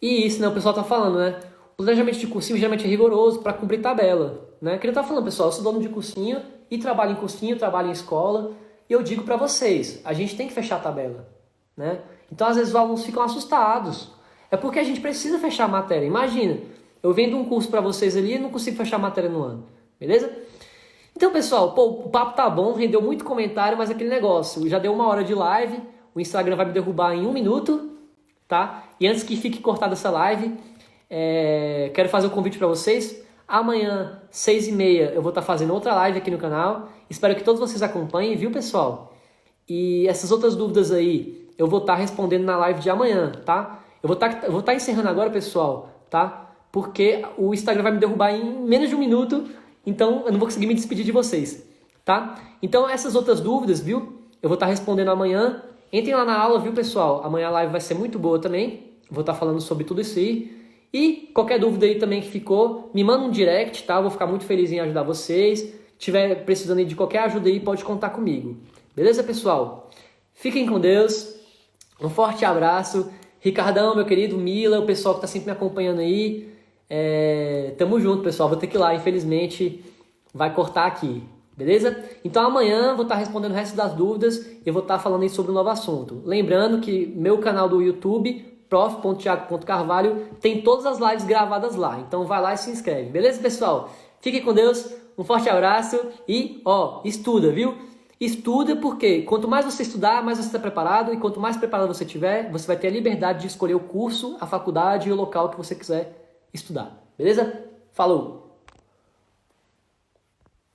E isso, né? O pessoal tá falando, né? O planejamento de cursinho geralmente é rigoroso para cumprir tabela, né? Que ele tá falando, pessoal, eu sou dono de cursinho e trabalho em cursinho, trabalho em escola, e eu digo para vocês, a gente tem que fechar a tabela, né? Então, às vezes, os alunos ficam assustados. É porque a gente precisa fechar a matéria. Imagina, eu vendo um curso para vocês ali e não consigo fechar a matéria no ano, beleza? Então, pessoal, o papo tá bom, rendeu muito comentário, mas aquele negócio, já deu 1 hora de live, o Instagram vai me derrubar em 1 minuto, tá? E antes que fique cortada essa live, quero fazer um convite para vocês. Amanhã, 6h30, eu vou estar fazendo outra live aqui no canal. Espero que todos vocês acompanhem, viu, pessoal? E essas outras dúvidas aí, eu vou estar respondendo na live de amanhã, tá? Eu vou estar encerrando agora, pessoal, tá? Porque o Instagram vai me derrubar em menos de 1 minuto, então eu não vou conseguir me despedir de vocês, tá? Então, essas outras dúvidas, viu? Eu vou estar respondendo amanhã. Entrem lá na aula, viu, pessoal? Amanhã a live vai ser muito boa também. Vou estar falando sobre tudo isso aí. E qualquer dúvida aí também que ficou, me manda um direct, tá? Eu vou ficar muito feliz em ajudar vocês. Se tiver precisando aí de qualquer ajuda aí, pode contar comigo. Beleza, pessoal? Fiquem com Deus. Um forte abraço. Ricardão, meu querido, Mila, o pessoal que tá sempre me acompanhando aí. Tamo junto, pessoal. Vou ter que ir lá, infelizmente vai cortar aqui. Beleza? Então amanhã vou estar respondendo o resto das dúvidas e eu vou estar falando aí sobre um novo assunto. Lembrando que meu canal do YouTube, prof.thiago.carvalho, tem todas as lives gravadas lá. Então vai lá e se inscreve. Beleza, pessoal? Fiquem com Deus, um forte abraço e, estuda, viu? Estuda porque quanto mais você estudar, mais você está preparado, e quanto mais preparado você tiver, você vai ter a liberdade de escolher o curso, a faculdade e o local que você quiser estudar. Beleza? Falou!